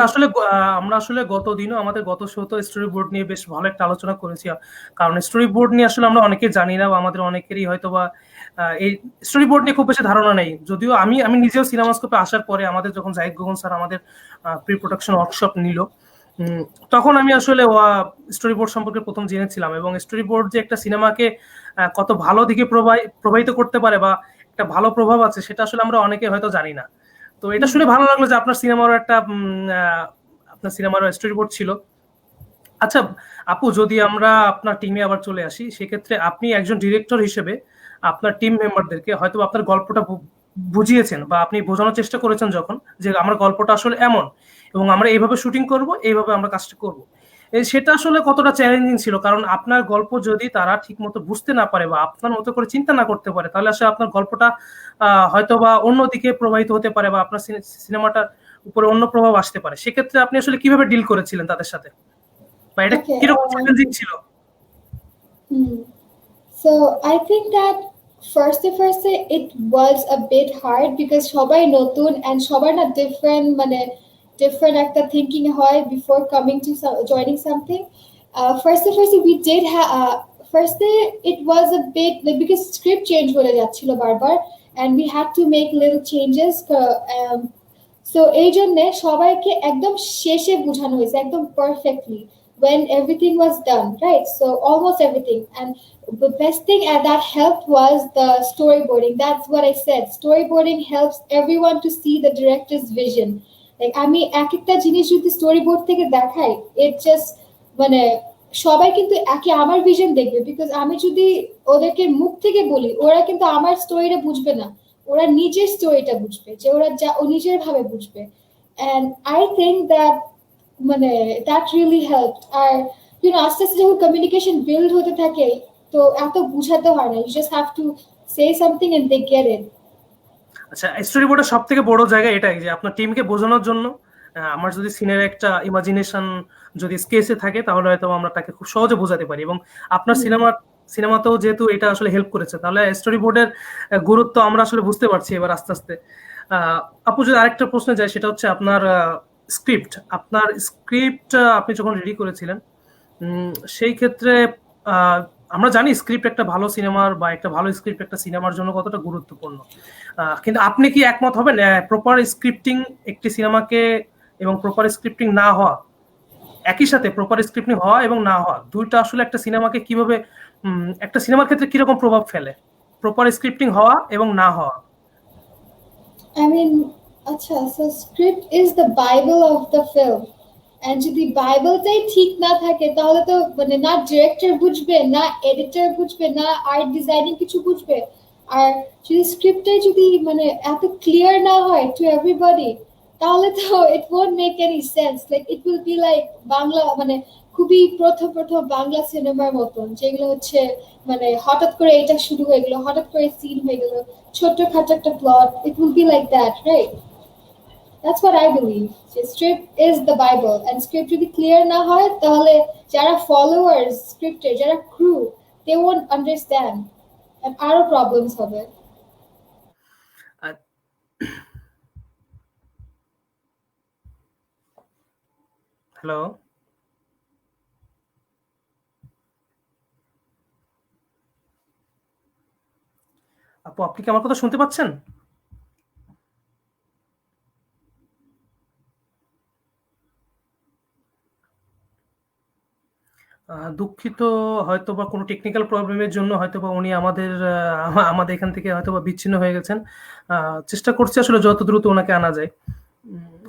S1: আসলে গত দিনও আমাদের গত শোতে স্টোরি বোর্ড নিয়ে বেশ ভালো একটা আলোচনা করেছি, কারণ স্টোরি বোর্ড নিয়ে আসলে আমরা অনেকে জানি না, বা আমাদের অনেকেরই হয়তো বা এই স্টোরি বোর্ড নিয়ে খুব বেশি ধারণা নেই। যদিও আমি নিজেও সিনেমাস্কোপে আসার পরে আমাদের যখন জাহিদ গগন স্যার আমাদের প্রি প্রোডাকশন ওয়ার্কশপ নিল, তখন আমি আসলে স্টোরি বোর্ড সম্পর্কে প্রথম জেনেছিলাম, এবং স্টোরি বোর্ড যে একটা সিনেমাকে কত ভালো দিকে প্রবাহিত করতে পারে বা একটা ভালো প্রভাব আছে, সেটা আসলে আমরা অনেকে হয়তো জানি না। তো এটা শুনে ভালো লাগলো যে আপনার সিনেমার স্টোরি বোর্ড ছিল। আচ্ছা আপু, যদি আমরা আপনার টিমে আবার চলে আসি, সেক্ষেত্রে আপনি একজন ডিরেক্টর হিসেবে আপনার টিম মেম্বারদেরকে হয়তো আপনার গল্পটা বুঝিয়েছেন, বা আপনি বোঝানোর চেষ্টা করেছেন যখন, যে আমার গল্পটা আসলে এমন, এবং আমরা এইভাবে শুটিং করব, এইভাবে আমরা কাজটা করব। সেটা আসলে কতটা চ্যালেঞ্জিং ছিল? কারণ আপনার গল্প যদি তারা ঠিক মতো বুঝতে না পারে বা আপনার মতো করে চিন্তা না করতে পারে, তাহলে আসলে আপনার গল্পটা হয়তো বা অন্যদিকে প্রবাহিত হতে পারে, বা আপনার সিনেমাটার উপরে অন্য প্রভাব আসতে পারে। সেক্ষেত্রে আপনি আসলে কিভাবে ডিল করেছিলেন তাদের সাথে, বা এটা কিরকম চ্যালেঞ্জিং ছিল?
S2: So I think that ফার্স্টে it was a bit hard because সবাই নতুন and সবার না different মানে different একটা thinking হয় before coming to joining something. First we did have first it was a bit like, because script change হয়ে যাচ্ছিল বারবার and we had to make little changes. So এই জন্যে সবাইকে একদম শেষে বোঝানো হয়েছে একদম perfectly when everything was done, right? So almost everything. And the best thing that helped was the storyboarding. That's what I said. Storyboarding helps everyone to see the director's vision. Like আমি এক একটা জিনিস যদি storyboard থেকে দেখাই, it just মানে সবাই কিন্তু একে আমার vision দেখবে because আমি যদি ওদেরকে মুখ থেকে বলি ওরা কিন্তু আমার স্টোরিটা বুঝবে না, ওরা নিজের স্টোরিটা বুঝবে যে ওরা যা ও নিজের ভাবে বুঝবে। and I think that মানে that really helped. আর আস্তে আস্তে যখন কমিউনিকেশন বিল্ড হতে থাকে তো এত বুঝাতে হয় না, you just have to say something and they get it.
S1: আচ্ছা, স্টোরি বোর্ডের সব থেকে বড় জায়গা এটাই যে আপনার টিমকে বোঝানোর জন্য আমার যদি সিনের একটা ইমাজিনেশন যদি স্কেচে থাকে তাহলে হয়তো আমরা তাকে খুব সহজে বোঝাতে পারি, এবং আপনার সিনেমাতেও যেহেতু এটা আসলে হেল্প করেছে তাহলে স্টোরি বোর্ডের গুরুত্ব আমরা আসলে বুঝতে পারছি এবার আস্তে আস্তে। আপু যদি আরেকটা প্রশ্নে যায় সেটা হচ্ছে আপনার স্ক্রিপ্ট আপনি যখন রেডি করেছিলেন সেই ক্ষেত্রে আমরা জানি স্ক্রিপ্ট একটা ভালো সিনেমার বা একটা ভালো স্ক্রিপ্ট একটা সিনেমার জন্য কতটা গুরুত্বপূর্ণ, কিন্তু আপনি কি একমত হবেন প্রপার স্ক্রিপ্টিং একটি সিনেমাকে এবং প্রপার স্ক্রিপ্টিং না হওয়া একই সাথে প্রপার স্ক্রিপ্টিং হওয়া এবং না হওয়া দুইটা আসলে একটা সিনেমাকে কিভাবে একটা সিনেমার ক্ষেত্রে কিরকম প্রভাব ফেলে প্রপার স্ক্রিপ্টিং হওয়া এবং না হওয়া?
S2: I mean, আচ্ছা, so script is the bible of the film. and যদি বাইবেলটাই ঠিক না থাকে তাহলে তো মানে না ডিরেক্টর বুঝবে, না এডিটর বুঝবে, না আর্ট ডিজাইনিং কিছু বুঝবে। আর যদি স্ক্রিপ্টে যদি মানে এত ক্লিয়ার না হয় টু এভরিবডি তাহলে তো ইট won't make any sense. Like it will be like Bangla মানে খুবই প্রথম বাংলা সিনেমার মতন যেগুলো হচ্ছে মানে হঠাৎ করে এটা শুরু হয়ে গেল, হঠাৎ করে সিন হয়ে গেল, ছোট্টখাটো একটা plot, it will be like that, right? That's what I believe. Script is the Bible, and script যদি clear না হয় তাহলে যারা followers scripted, যারা crew, they won't understand and আরো problems হবে।
S1: হ্যালো আপু, আপনি কি আমার কথা শুনতে পাচ্ছেন? দুঃখিত, হয়তোবা কোনো টেকনিক্যাল প্রবলেমের জন্য হয়তোবা উনি আমাদের এখান থেকে হয়তোবা বিচ্ছিন্ন হয়ে গেছেন। চেষ্টা করছি আসলে যত দ্রুত ওনাকে আনা যায়।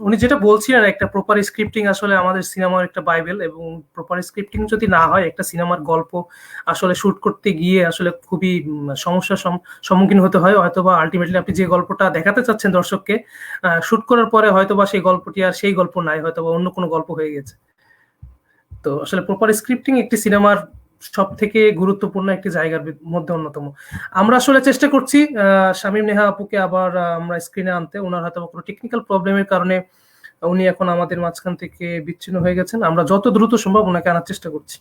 S1: উনি যেটা বলছিলেন একটা প্রপার স্ক্রিপ্টিং আসলে আমাদের সিনেমার একটা বাইবেল, এবং প্রপার স্ক্রিপ্টিং যদি না হয় একটা সিনেমার গল্প আসলে শুট করতে গিয়ে আসলে খুবই সমস্যার সম্মুখীন হতে হয়। হয়তোবা আলটিমেটলি আপনি যে গল্পটা দেখাতে চাচ্ছেন দর্শককে শুট করার পরে হয়তোবা সেই গল্পটি আর সেই গল্প নাই, হয়তোবা অন্য কোনো গল্প হয়ে গেছে। তো আসলে প্রপার স্ক্রিপ্টিং একটি সিনেমার সব থেকে গুরুত্বপূর্ণ একটি জায়গার মধ্যে অন্যতম। আমরা আসলে চেষ্টা করছি শামীম নেহা আপুকে আবার আমরা স্ক্রিনে আনতে। ওনার হয়তো কোনো টেকনিক্যাল প্রবলেমের কারণে উনি এখন আমাদের মাঝখান থেকে বিচ্ছিন্ন হয়ে গেছেন। আমরা যত দ্রুত সম্ভব ওনাকে আনার চেষ্টা করছি।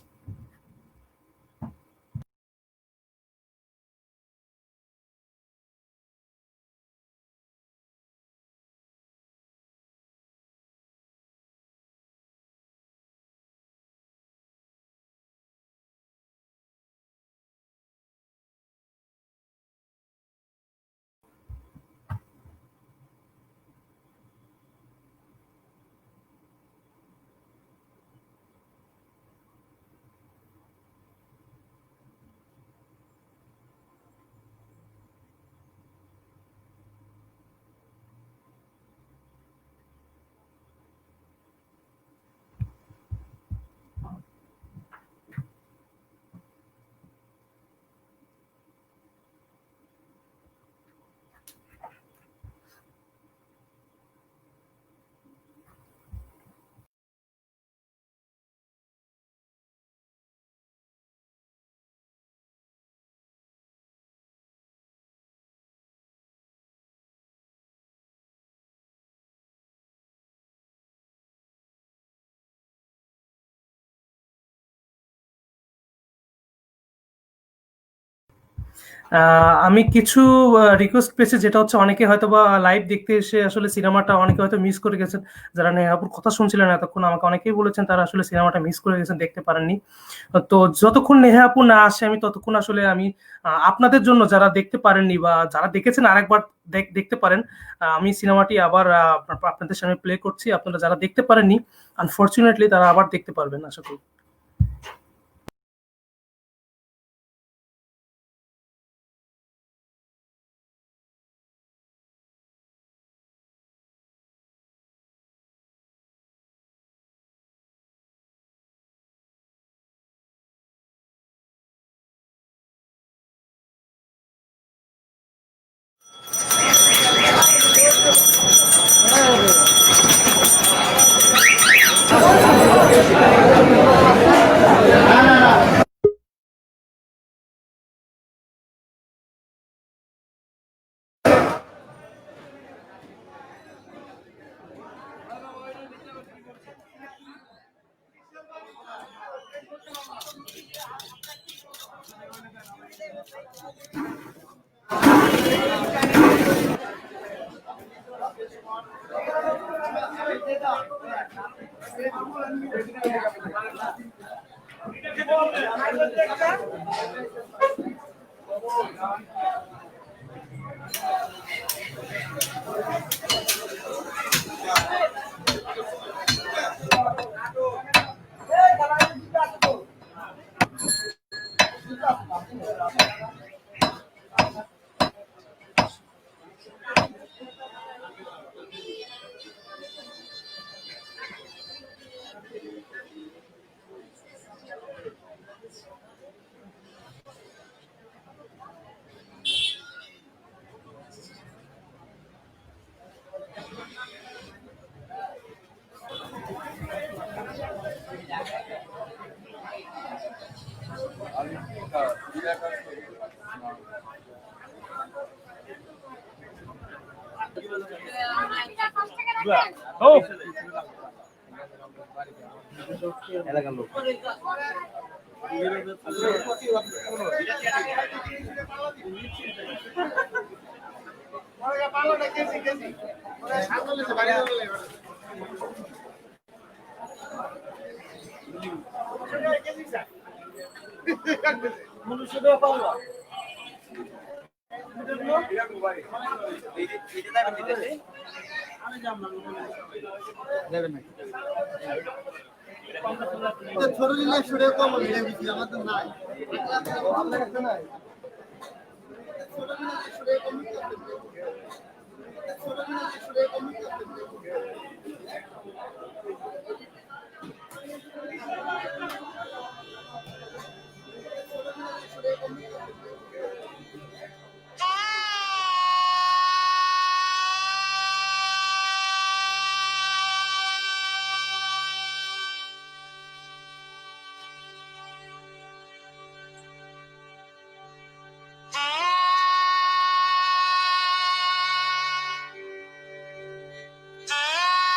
S1: আমি কিছু রিকোয়েস্ট পেয়েছি, যেটা হচ্ছে অনেকে হয়তো বা লাইভ দেখতে এসে আসলে সিনেমাটা অনেকে হয়তো মিস করে গেছেন। যারা নেহাপুর কথা শুনছিলেন এতক্ষণ, আমাকে অনেকেই বলেছেন তারা আসলে সিনেমাটা মিস করে গেছেন, দেখতে পারেননি। তো যতক্ষণ নেহাপু না আসে আমি ততক্ষণ আসলে আমি আপনাদের জন্য, যারা দেখতে পারেননি বা যারা দেখেছেন আরেকবার দেখতে পারেন। আমি সিনেমাটি আবার আপনাদের সামনে প্লে করছি। আপনারা যারা দেখতে পারেননি, আনফরচুনেটলি তারা আবার দেখতে পারবেন আশা করি।
S3: এলাকার লোক ছোট দিলে শুনে কম ভিড়ে বেশি আমার তো নাই আপনার কাছে নাই ছোট দিলে শুনে কম ছোট দিলে শুনে কম
S4: Ah!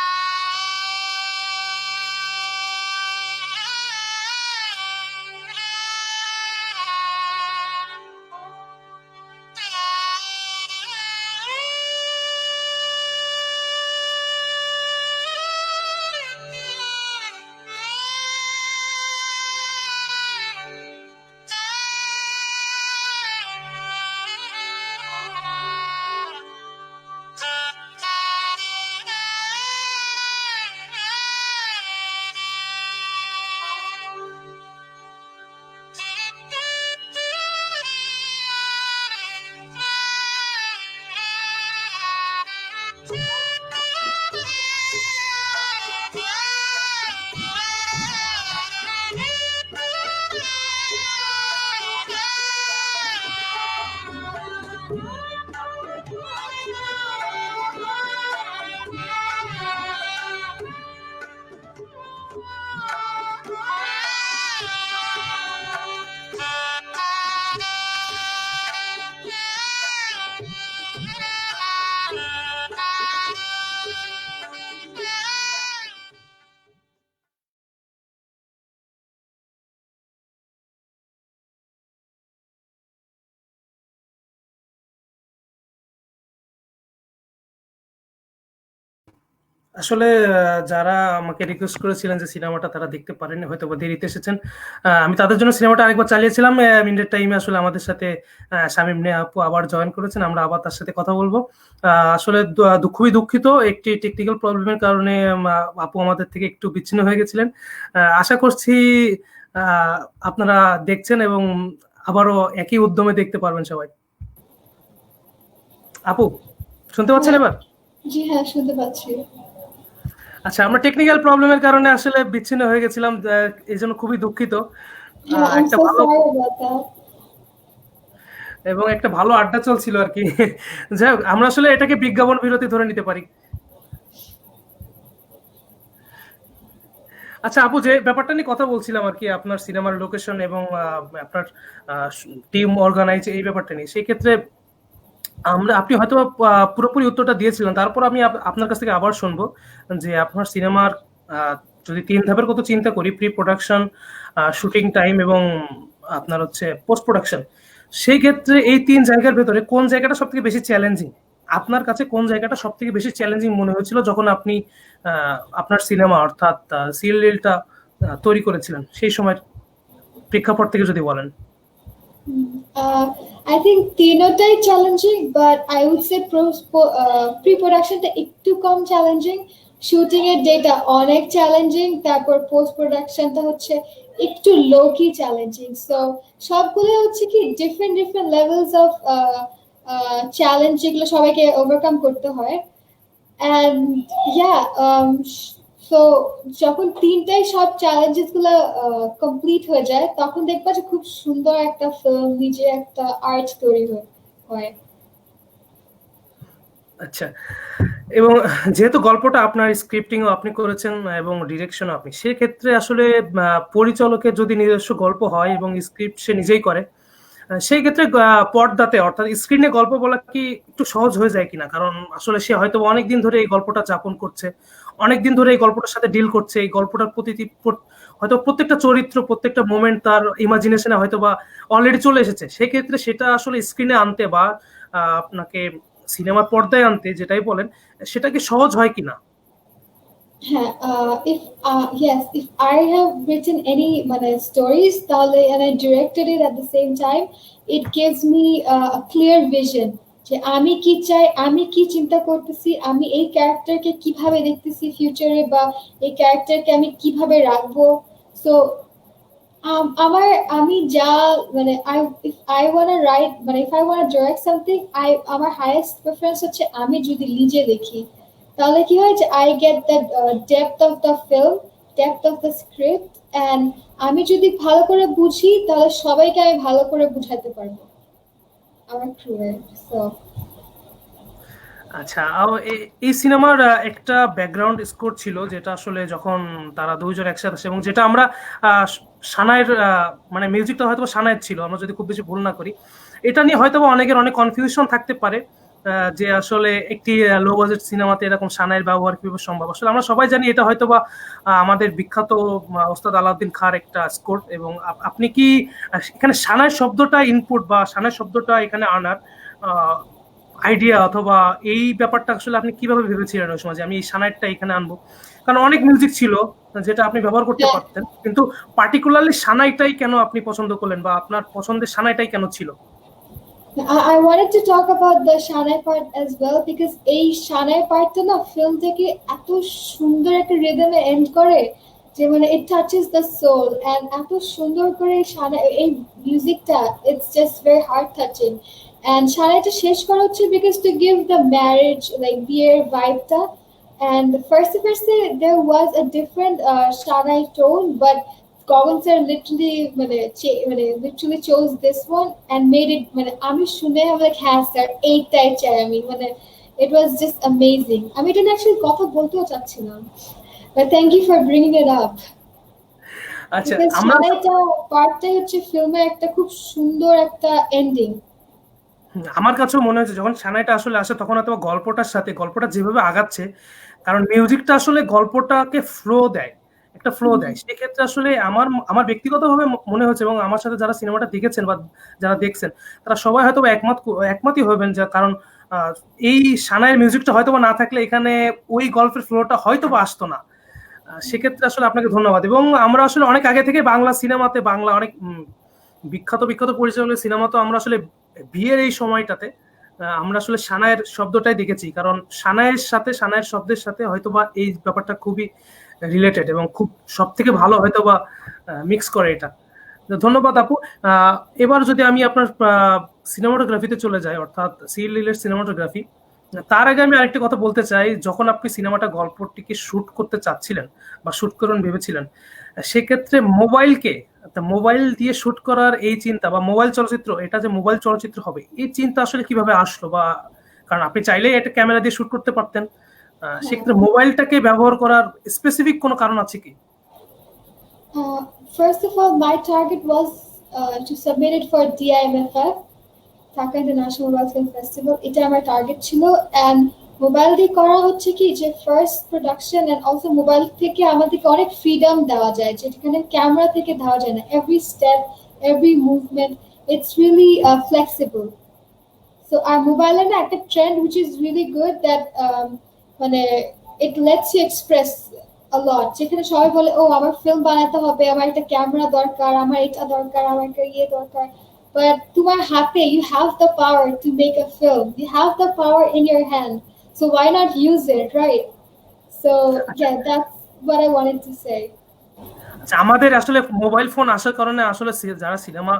S1: আসলে যারা আমাকে রিকোয়েস্ট করেছিলেন যে সিনেমাটা তারা দেখতে পারেননি, হয়তো বা দেরিতে এসেছেন। আমি তাদের জন্য সিনেমাটা আরেকবার চালিয়েছিলাম। মিনিটের টাইমে আসলে আমাদের সাথে শামীম নে আপু আবার জয়েন করেছেন, আমরা আবার তার সাথে কথা বলবো। আসলে খুবই দুঃখিত, একটি টেকনিক্যাল প্রবলেমের কারণে আপু আমাদের থেকে একটু বিচ্ছিন্ন হয়ে গেছিলেন। আশা করছি আপনারা দেখছেন এবং আবারও একই উদ্যমে দেখতে পারবেন সবাই। আপু শুনতে পাচ্ছেন
S2: হ্যাঁ
S1: এবার?
S2: জি হ্যাঁ শুনতে পাচ্ছি।
S1: আচ্ছা, আমরা টেকনিক্যাল প্রবলেমের কারণে আসলে বিচ্ছিন্ন হয়ে গেছিলাম, এই জন্য খুবই দুঃখিত।
S2: হ্যাঁ আই এম
S1: একটা
S2: সো
S1: ভালো
S2: সরি অ্যাবাউট দ্যাট।
S1: এবং একটা ভালো আড্ডা চলছিল আর কি। যাই হোক, আমরা আসলে এটাকে বিজ্ঞাপন বিরতি ধরে নিতে পারি। আচ্ছা আপু, যে ব্যাপারটা নিয়ে কথা বলছিলাম আর কি, আপনার সিনেমার লোকেশন এবং আপনার টিম অর্গানাইজ এই ব্যাপারটা নিয়ে, সেই ক্ষেত্রে আপনি হয়তো পুরোপুরি উত্তরটা দিয়েছিলেন, তারপর আমি আপনার কাছ থেকে আবার শুনবো যে আপনার সিনেমার যদি 3 ধাপের কথা চিন্তা করি, প্রি প্রোডাকশন, শুটিং টাইম এবং আপনার হচ্ছে পোস্ট প্রোডাকশন, সেই ক্ষেত্রে এই 3 জায়গার ভেতরে কোন জায়গাটা সব থেকে বেশি চ্যালেঞ্জিং? আপনার কাছে কোন জায়গাটা সব থেকে বেশি চ্যালেঞ্জিং মনে হয়েছিল যখন আপনি আপনার সিনেমা অর্থাৎ সিরিয়ালটা তৈরি করেছিলেন, সেই সময় প্রেক্ষাপট থেকে যদি বলেন।
S2: I think তিনোটাই challenging, but I would say pre প্রোডাকশনটা একটু কম চ্যালেঞ্জিং, শুটিং এর ডেটা অনেক চ্যালেঞ্জিং, তারপর পোস্ট প্রোডাকশনটা হচ্ছে একটু লো কি চ্যালেঞ্জিং। সো সবগুলো হচ্ছে কি different different levels of challenge, যেগুলো সবাইকে ওভারকাম করতে হয়। অ্যান্ড ইয়া সো যখন তিনটাই সব চ্যালেঞ্জেস গুলো কমপ্লিট হয়ে যায়, তখন দেখবা যে খুব সুন্দর একটা ফিল্ম, নিজে একটা আর্ট তৈরি হয়।
S1: আচ্ছা, এবং যেহেতু গল্পটা আপনার, স্ক্রিপ্টিংও আপনি করেছেন এবং ডিরেকশনও আপনি, সেক্ষেত্রে আসলে পরিচালকের যদি নিজস্ব গল্প হয় এবং স্ক্রিপ্ট সে নিজেই করে, সেই ক্ষেত্রে পর্দাতে অর্থাৎ স্ক্রিনে গল্প বলা কি একটু সহজ হয়ে যায় কিনা? কারণ আসলে সে হয়তো অনেকদিন ধরে এই গল্পটা যাপন করছে, অনেকদিন ধরে এই গল্পটার সাথে ডিল করছে, এই গল্পটার প্রতিটি হয়তো প্রত্যেকটা চরিত্র, প্রত্যেকটা মোমেন্ট তার ইমাজিনেশনে হয়তো বা অলরেডি চলে এসেছে। সেক্ষেত্রে সেটা আসলে স্ক্রিনে আনতে বা আপনাকে সিনেমার পর্দায় আনতে, যেটাই বলেন, সেটা কি সহজ হয় কিনা?
S2: হ্যাঁ, if I have written any মানে stories, তাহলে and I directed it at the same time, it gives me a clear vision যে আমি কি চাই, আমি কি চিন্তা করতেছি, আমি এই ক্যারেক্টারকে কিভাবে দেখতেছি ফিউচারে, বা এই ক্যারেক্টারকে আমি কিভাবে রাখবো। সো আমার আমি যা মানে if I wanna write মানে if I wanna direct something, আমার highest preference হচ্ছে আমি যদি নিজে দেখি, তাহলে কি হয় যে I get that depth of the film, depth of the script, and আমি যদি ভালো করে বুঝি, তাহলে সবাইকে আমি ভালো করে বুঝাতে পারবো আমার ক্রুয়ে। সো
S1: আচ্ছা, এই সিনেমার একটা ব্যাকগ্রাউন্ড স্কোর ছিল, যেটা আসলে যখন তারা দুইজন একসাথে আসে এবং যেটা আমরা সানায়ের মানে মিউজিকটা হয়তো সানায়ের ছিল, আমরা যদি খুব বেশি ভুল না করি। এটা নিয়ে হয়তো অনেকের অনেক কনফিউশন থাকতে পারে যে আসলে একটি লো বাজেট সিনেমাতে এরকম সানায়ের ব্যবহার কিভাবে সম্ভব। আসলে আমরা সবাই জানি এটা হয়তো বা আমাদের বিখ্যাত ওস্তাদ আলাউদ্দিন খাঁর একটা স্কোর, এবং আপনি কি এখানে সানায়ের শব্দটা ইনপুট বা সানায়ের শব্দটা এখানে আনার আইডিয়া অথবা এই ব্যাপারটা আসলে আপনি কিভাবে ভেবেছিলেন ওই সময় যে আমি এই সানাইটটা এখানে আনবো? কারণ অনেক মিউজিক ছিল যেটা আপনি ব্যবহার করতে পারতেন, কিন্তু পার্টিকুলারলি সানাইটাই কেন আপনি পছন্দ করলেন বা আপনার পছন্দের সানাইটাই কেন ছিল?
S2: I wanted to talk about the Shanai part as well, because এই Shanai পার্টটা না ফিল্ম থেকে এত সুন্দর একটা রিদমে এন্ড করে যে মানে it touches the soul, and এত সুন্দর করে এই মিউজিকটা, it's just very heart touching. And Shanaiটা শেষ করা হচ্ছে because to give the marriage like বিয়ের vibeটা, and first there was a different Shanai tone, but Govan sir literally chose this one and made it আমি শুনে I'm like হ্যাঁ sir এইটাই চাই আমি, it was just amazing. আমি এটা actually কথা বলতেও চাচ্ছিলাম, but thank you for bringing it up.
S1: আচ্ছা,
S2: Because
S1: আমরা
S2: সারাইটা পার্টটাই হচ্ছে ফিল্মের একটা খুব সুন্দর একটা এন্ডিং।
S1: আমার কাছেও মনে হয়েছে যখন সানাইটা আসলে আসে তখন হয়তো গল্পটার সাথে গল্পটা যেভাবে আগাচ্ছে, কারণ মিউজিকটা আসলে গল্পটাকে ফ্লো দেয়, একটা ফ্লো দেয়। সেক্ষেত্রে আসলে আমার আমার ব্যক্তিগতভাবে মনে হচ্ছে, এবং আমার সাথে যারা সিনেমাটা দেখেছেন বা যারা দেখছেন তারা সবাই হয়তো একমতই হবেন, যে কারণ আহ, এই সানায়ের মিউজিকটা হয়তো বা না থাকলে এখানে ওই গল্পের ফ্লোটা হয়তো বা আসতো না। সেক্ষেত্রে আসলে আপনাকে ধন্যবাদ। এবং আমরা আসলে অনেক আগে থেকে বাংলা সিনেমাতে, বাংলা অনেক বিখ্যাত বিখ্যাত পরিচালকের সিনেমা তো আমরা আসলে বিয়ের এই সময়টাতে আমরা আসলে সানায়ের শব্দটাই দেখেছি, কারণ সানায়ের সাথে, সানায়ের শব্দের সাথে হয়তোবা এই ব্যাপারটা খুবই রিলেটেড এবং খুব সব থেকে ভালো হয়তোবা মিক্স করে এটা। তো ধন্যবাদ আপু। এবার যদি আমি আপনার সিনেমাটোগ্রাফিতে চলে যাই, অর্থাৎ সিএল লীলের সিনেমাটোগ্রাফি, তার আগে আমি আরেকটা কথা বলতে চাই। যখন আপনি সিনেমাটা গল্পটিকে শুট করতে চাচ্ছিলেন বা শুট করুন ভেবেছিলেন, সেক্ষেত্রে মোবাইল দিয়ে শুট করার এই চিন্তা বা মোবাইল চলচ্চিত্র, এটা যে মোবাইল চলচ্চিত্র হবে এই চিন্তা আসলে কিভাবে আসলো? বা কারণ আপনি চাইলেই এটা ক্যামেরা দিয়ে শুট করতে পারতেন, সেক্ষেত্রে মোবাইলটাকে ব্যবহার করার স্পেসিফিক কোনো কারণ আছে কি?
S2: First of all, my target was to submit it for DIMFF, Dhaka international mobile film festival. এটা আমার টার্গেট ছিল। অ্যান্ড মোবাইল দিয়ে করা হচ্ছে কি যে first production, and also mobile থেকে আমাদেরকে অনেক ফ্রিডম দেওয়া যায়, যেখানে ক্যামেরা থেকে দেওয়া যায় না। Every step, every movement, it's really flexible. So আর মোবাইলের না একটা trend which is really good, that মানে it lets you express a lot, যেখানে সবাই বলে ও আমার ফিল্ম বানাতে হবে, আমার একটা ক্যামেরা দরকার, আমার এটা দরকার, আমার একটা ইয়ে দরকার। But তোমার হাতে, you have the power to make a film. You have the power in your hand. So why not use it, right? So yeah, that's what I wanted to say.
S1: আচ্ছা, আমাদের আসলে মোবাইল ফোন আসার কারণে আসলে যারা cinema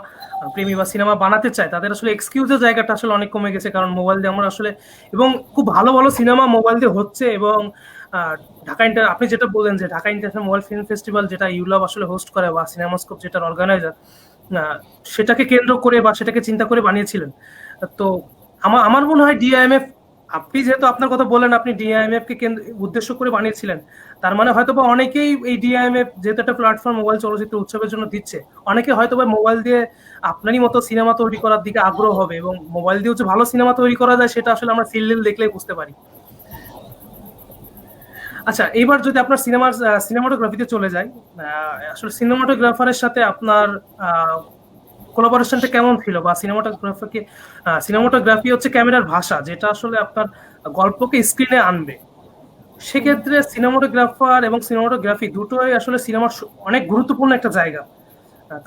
S1: প্রেমী বা cinema বানাতে চায় তাদের আসলে এক্সকিউজের জায়গাটা আসলে অনেক কমে গেছে, কারণ মোবাইল দিয়ে আমরা আসলে, এবং খুব ভালো ভালো সিনেমা মোবাইল দিয়ে হচ্ছে। এবং ঢাকা আপনি যেটা বললেন যে Dhaka international mobile film festival যেটা ইউলাভ আসলে হোস্ট করে, বা সিনেমাস্কোপ যেটার অর্গানাইজার, সেটাকে কেন্দ্র করে বা সেটাকে চিন্তা করে বানিয়েছিলেন। তো আমার মনে হয় ডিআইএমএফ, আপনি যেহেতু আপনার কথা বলেন আপনি ডিআইএমএফ কে উদ্দেশ্য করে বানিয়েছিলেন, তার মানে হয়তোবা অনেকেই এই ডিআইএমএফ যেহেতু একটা প্ল্যাটফর্ম মোবাইল চলচ্চিত্র উৎসবের জন্য দিচ্ছে, অনেকে হয়তোবা মোবাইল দিয়ে আপনারই মতো সিনেমা তৈরি করার দিকে আগ্রহ হবে, এবং মোবাইল দিয়েও যে ভালো সিনেমা তৈরি করা যায় সেটা আসলে আমরা সিরিয়াল দেখলেই বুঝতে পারি। আচ্ছা, এবার যদি আপনার সিনেমাটোগ্রাফিতে চলে যাই, আসলে সিনেমাটোগ্রাফারের সাথে আপনার কোলাবোরেশনটা কেমন ছিল? বা সিনেমাটোগ্রাফি হচ্ছে ক্যামেরার ভাষা, যেটা আসলে আপনার গল্পকে স্ক্রিনে আনবে। সেক্ষেত্রে সিনেমাটোগ্রাফার এবং সিনেমাটোগ্রাফি দুটোই আসলে সিনেমার অনেক গুরুত্বপূর্ণ একটা জায়গা,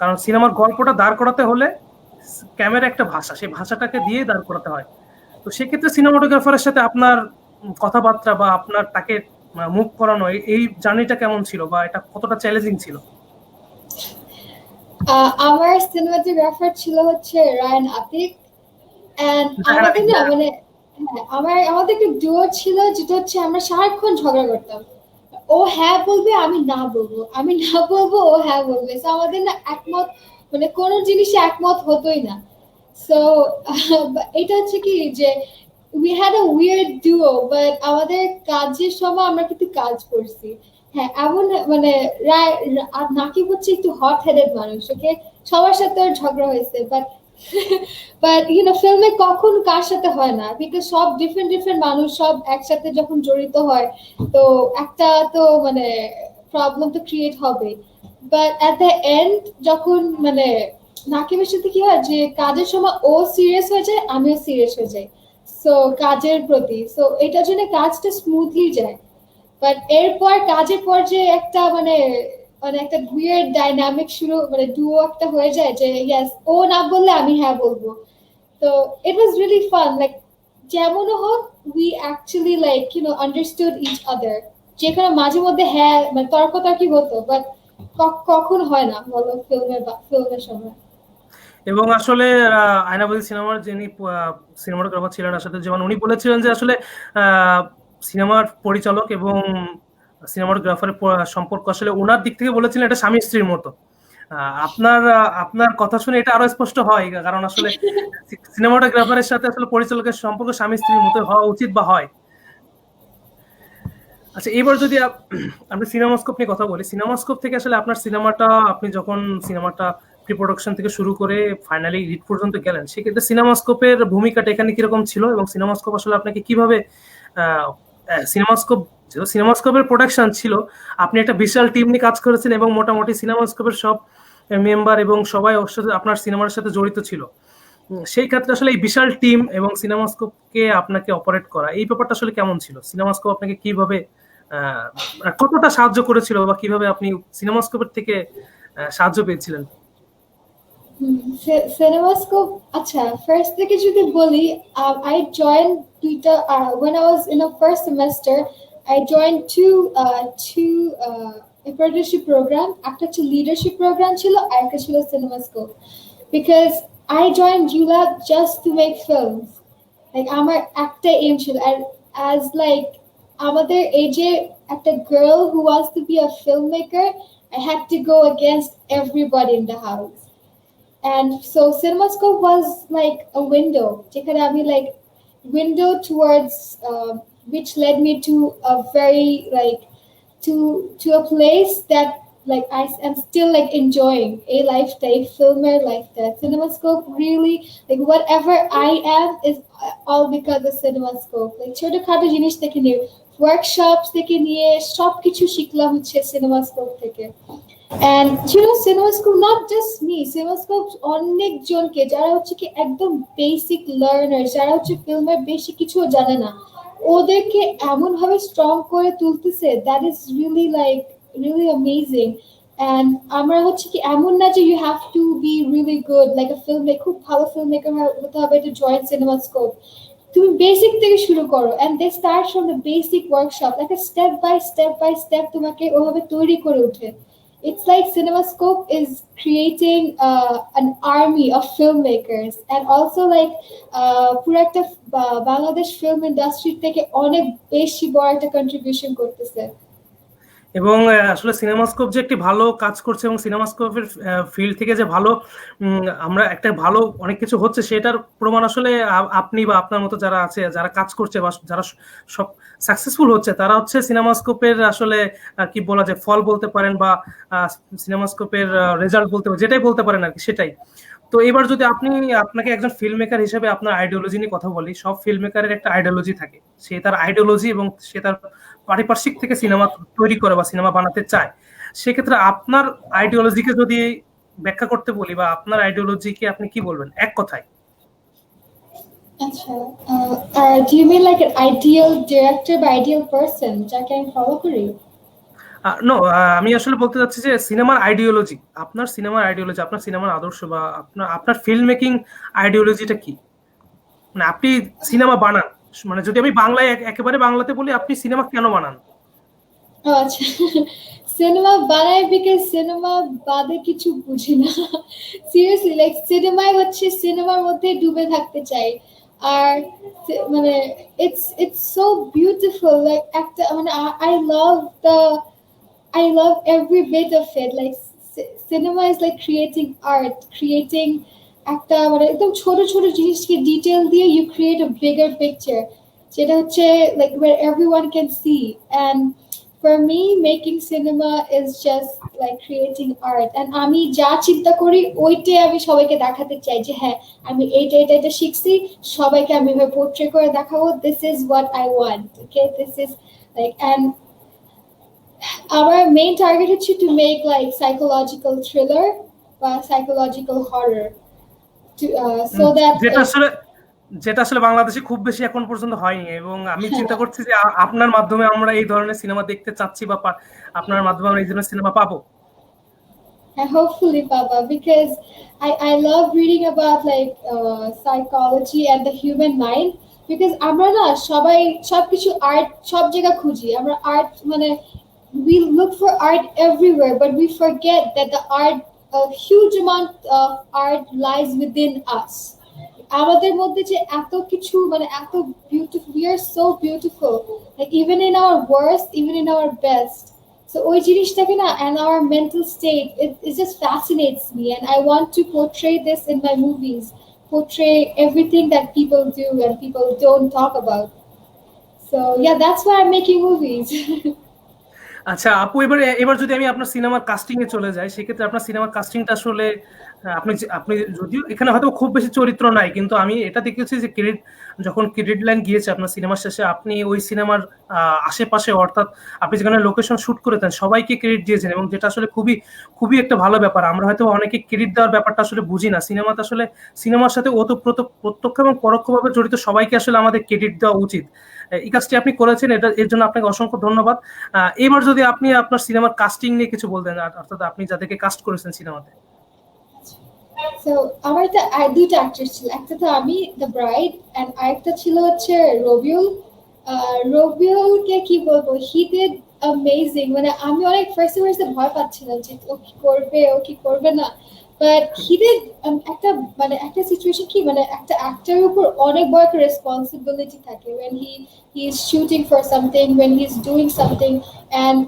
S1: কারণ সিনেমার গল্পটা দাঁড় করাতে হলে ক্যামেরা একটা ভাষা, সেই ভাষাটাকে দিয়ে দাঁড় করাতে হয়। তো সেক্ষেত্রে সিনেমাটোগ্রাফারের সাথে আপনার কথাবার্তা বা আপনার তাকে মুভ করানো, এই জার্নিটা কেমন ছিল বা এটা কতটা চ্যালেঞ্জিং ছিল?
S2: আমার সিনেমাটোগ্রাফার ছিল হচ্ছে রায়ান আতিক। এন্ড আমাদের না মানে আমাদের একটা ডুও ছিল, যেটা হচ্ছে আমরা সারাক্ষণ ঝগড়া করতাম। ও হ্যাঁ বলবে, আমি না বলবো, আমি না বলবো, ও হ্যাঁ বলবে। তো আমাদের না একমত, মানে কোনো জিনিসে একমত হতোই না। সো এটা হচ্ছে কি যে we had a weird duo, but আমাদের কাজের সময় আমরা কিন্তু কাজ করছি। হ্যাঁ, এমন মানে নাকিব হচ্ছে একটু হট হেডেড মানুষ, ওকে সবার সাথে ওর ঝগড়া হয়েছে, বাট ফিল্মে কখন কার সাথে হয় না, বিকজ সব ডিফারেন্ট মানুষ সব একসাথে যখন জড়িত হয়, তো একটা তো মানে প্রবলেম তো ক্রিয়েট হবে। বাট এট দ্য এন্ড যখন মানে নাকিবের সাথে কি হয় যে কাজের সময় ও সিরিয়াস হয়ে যায়, আমিও সিরিয়াস হয়ে যাই, সো কাজের প্রতি। সো এটার জন্য কাজটা স্মুথলি যায়। বাট এরপর কাজের পর যে একটা মানে মানে একটা উইয়ার্ড ডাইনামিক শুরু, মানে ডুও একটা হয়ে যায় যে ইয়েস, ও না বললে আমি হ্যাঁ বলবো। তো it was really fun, like যেমনও হোক we actually like understood each other. যেখানে মাঝে মধ্যে হ্যাঁ মানে তর্কতর্কি হতো, বাট কখন হয় না বলো ফিল্মের সময়।
S1: এবং আসলে আয়নাবাজি সিনেমার যিনি সিনেমাটোগ্রাফার ছিলেন আসলে, যেমন উনি বলেছিলেন যে আসলে সিনেমার পরিচালক এবং সিনেমাটোগ্রাফারের সম্পর্ক আসলে ওনার দিক থেকে বলেছিলেন এটা স্বামী স্ত্রীর মতো। আপনার কথা শুনে এটা আরো স্পষ্ট হয়, কারণ আসলে সিনেমাটোগ্রাফারের সাথে আসলে পরিচালকের সম্পর্ক স্বামী স্ত্রীর মতো হওয়া উচিত বা হয়। আচ্ছা, এবার যদি আপনি সিনেমাস্কোপ নিয়ে কথা বলি, সিনেমাস্কোপ থেকে আসলে আপনার সিনেমাটা, আপনি যখন সিনেমাটা প্রি প্রোডাকশন থেকে শুরু করে ফাইনালি হিট পর্যন্ত গেলেন, সেক্ষেত্রে সিনেমাস্কোপের ভূমিকাটা এখানে কিরকম ছিল? এবং সিনেমাস্কোপ আসলে আপনাকে কিভাবে সিনেমাস্কোপের প্রোডাকশন ছিল, আপনি একটা বিশাল টিম নিয়ে কাজ করেছেন এবং মোটামুটি সিনেমাস্কোপের সব মেম্বার এবং সবাই আপনার সিনেমার সাথে জড়িত ছিল। সেই ক্ষেত্রে আসলে এই বিশাল টিম এবং সিনেমাস্কোপকে আপনাকে অপারেট করা এই ব্যাপারটা আসলে কেমন ছিল? সিনেমাস্কোপ আপনাকে কিভাবে কতটা সাহায্য করেছিল বা কিভাবে আপনি সিনেমাস্কোপের থেকে সাহায্য পেয়েছিলেন?
S2: CinemaScope, acha, first থেকে যদি বলি, I joined দুইটা when I was in the first semester, I joined two apprenticeship program. একটা ছিল leadership program ছিল, আর একটা ছিল CinemaScope. Because I joined ULAB just to make films. Like আমার একটা aim ছিল, and as like আমাদের এজে একটা girl who wants to be a filmmaker, I had to go against everybody in the house. And so CinemaScope was like a window. Like window towards which led me to a very like to a place that like I am still like enjoying a lifestyle filmer like that. CinemaScope really like whatever I am is all because of CinemaScope. Like ছোটখাটো জিনিস থেকে নিয়ে workshops থেকে নিয়ে সবকিছু শিখলাম হচ্ছে CinemaScope থেকে. And you know, CinemaScope, not just me, CinemaScope অনেক জনকে যারা হচ্ছে কি একদম বেসিক লার্নার, যারা হচ্ছে ফিল্মের বেশি কিছু জানে না, ওদেরকে এমন ভাবে স্ট্রং করে তুলতেছে, that is really like really amazing. And আমরা হচ্ছে কি এমন না যে you have to be really good like a film maker, খুব ভালো ফিল্ম মেকার হতে হবে টু জয়েন CinemaScope। তুমি বেসিক থেকে শুরু করো, and they start from the basic workshop, like step by step তোমাকে ওভাবে তৈরি করে ওঠে। It's like CinemaScope is creating an army of filmmakers, and also like পুরো একটা বাংলাদেশ ফিল্ম ইন্ডাস্ট্রি থেকে অনেক বেশি বড় একটা কন্ট্রিবিউশন করতেছে।
S1: এবং আসলে সিনেমাস্কোপ যে একটি ভালো কাজ করছে এবং সিনেমাস্কোপের ফিল্ড থেকে যে ভালো আমরা একটা ভালো অনেক কিছু হচ্ছে, সেটার প্রমাণ আসলে আপনি বা আপনার মতো যারা আছে, যারা কাজ করছে বা যারা সব সাকসেসফুল হচ্ছে, তারা হচ্ছে সিনেমাস্কোপের আসলে কি বলা যায় ফল বলতে পারেন বা সিনেমাস্কোপের রেজাল্ট বলতে পারেন, যেটাই বলতে পারেন আর কি সেটাই। তো এবার যদি আপনাকে একজন ফিল্ম মেকার হিসেবে আপনার আইডিওলজি নিয়ে কথা বলি, সব ফিল্ম মেকারের একটা আইডিওলজি থাকে, সে তার আইডিওলজি এবং সে তার পারিপার্শ্বিক থেকে সিনেমা তৈরি করে বা সিনেমা বানাতে চায়। সেক্ষেত্রে আপনার আইডিওলজিকে যদি ব্যাখ্যা করতে বলি বা আপনার আইডিওলজিকে আপনি কি বলবেন এক কথায়?
S2: আচ্ছা, do you mean like an ideal director বা ideal person যাকে আমি ফলো করি?
S1: নো, আমি আসলে বলতে চাচ্ছি যে সিনেমার আইডিওলজি, আপনার সিনেমার আদর্শ বা আপনার ফিল্ম মেকিং আইডিওলজিটা কি? মানে আপনি সিনেমা বানান, মানে যদি আমি বাংলায় একেবারে বাংলাতে বলি, আপনি সিনেমা কেন বানান?
S2: আচ্ছা, সিনেমা বানাই বিকজ সিনেমা বাদে কিছু বুঝি না। সিরিয়াসলি লাইক সিনেমাই হচ্ছে সিনেমার মধ্যে ডুবে থাকতে চাই। আর মানে ইটস সো বিউটিফুল, লাইক একটা মানে I love every bit of it. Like cinema is like creating একটা মানে একদম ছোট ছোট জিনিসকে ডিটেল দিয়ে you create a bigger picture, যেটা হচ্ছে like where everyone can see. And for me, making cinema is just like creating art. And আমি যা চিন্তা করি ওইটাই আমি সবাইকে দেখাতে চাই যে হ্যাঁ আমি এইটা শিখছি, সবাইকে আমি পোর্ট্রে করে দেখাবো, this is what I want. Okay, this is like, and our main target is to make like psychological thriller or psychological horror to so that
S1: যেটা আসলে বাংলাদেশে খুব বেশি এখন পর্যন্ত হয়নি, এবং আমি চিন্তা করছি যে আপনার মাধ্যমে আমরা এই ধরনের সিনেমা দেখতে চাচ্ছি বা আপনার মাধ্যমে আমরা এই ধরনের সিনেমা পাবো।
S2: Hopefully Papa, because I love reading about like psychology and the human mind, because আমরা না সবাই সবকিছু আর্ট সব জায়গা খুঁজি, আমরা আর্ট মানে we look for art everywhere, but we forget that a huge amount of art lies within us. আমাদের মধ্যে যে এত কিছু মানে এত beautiful, we are so beautiful, like even in our worst, even in our best. So ওই জিনিসটাকে না, and our mental state, it just fascinates me, and I want to portray this in my movies, portray everything that people do and people don't talk about. So yeah, that's why I'm making movies.
S1: আচ্ছা আপু, এবার এবার যদি আমি আপনার সিনেমার casting এ চলে যাই, সেক্ষেত্রে আপনার সিনেমার কাস্টিংটা আসলে আপনি যদিও এখানে হয়তো খুব বেশি চরিত্র নাই, কিন্তু আমি এটা দেখেছি যে যখন ক্রেডিট লাইন গিয়েছে আপনার সিনেমার শেষে, আপনি ওই সিনেমার আশেপাশে, অর্থাৎ আপনি যেখানে লোকেশন শুট করেছেন সবাইকে ক্রেডিট দিয়েছেন, এবং যেটা আসলে খুবই খুবই একটা ভালো ব্যাপার। আমরা হয়তো অনেকে ক্রেডিট দেওয়ার ব্যাপারটা আসলে বুঝি না। সিনেমাতে আসলে সিনেমার সাথে ওতপ্রোত প্রত্যক্ষ এবং পরোক্ষভাবে জড়িত সবাইকে আসলে আমাদের ক্রেডিট দেওয়া উচিত। এই কাজটি আপনি করেছেন, এর জন্য আপনাকে অসংখ্য ধন্যবাদ। এবার যদি আপনি আপনার সিনেমার কাস্টিং নিয়ে কিছু বলতেন, অর্থাৎ আপনি যাদেরকে কাস্ট করেছেন সিনেমাতে।
S2: সো আমার তো দুইটা অ্যাক্টর ছিল, একটা তো আমি দ্য ব্রাইড এন্ড আরেকটা ছিল হচ্ছে রবিউল। রবিউলকে কি বলবো, হি ডিড অ্যামেজিং। মানে আমি অনেক ফার্স্টে ফার্স্টে ভয় পাচ্ছিলাম যে ও কি করবে ও কি করবে না, বাট হি ডিড একটা মানে একটা সিচুয়েশন কি মানে একটা অ্যাক্টরের উপর অনেক বড় একটা রেসপন্সিবিলিটি থাকে when he is shooting for something, when he's doing something, and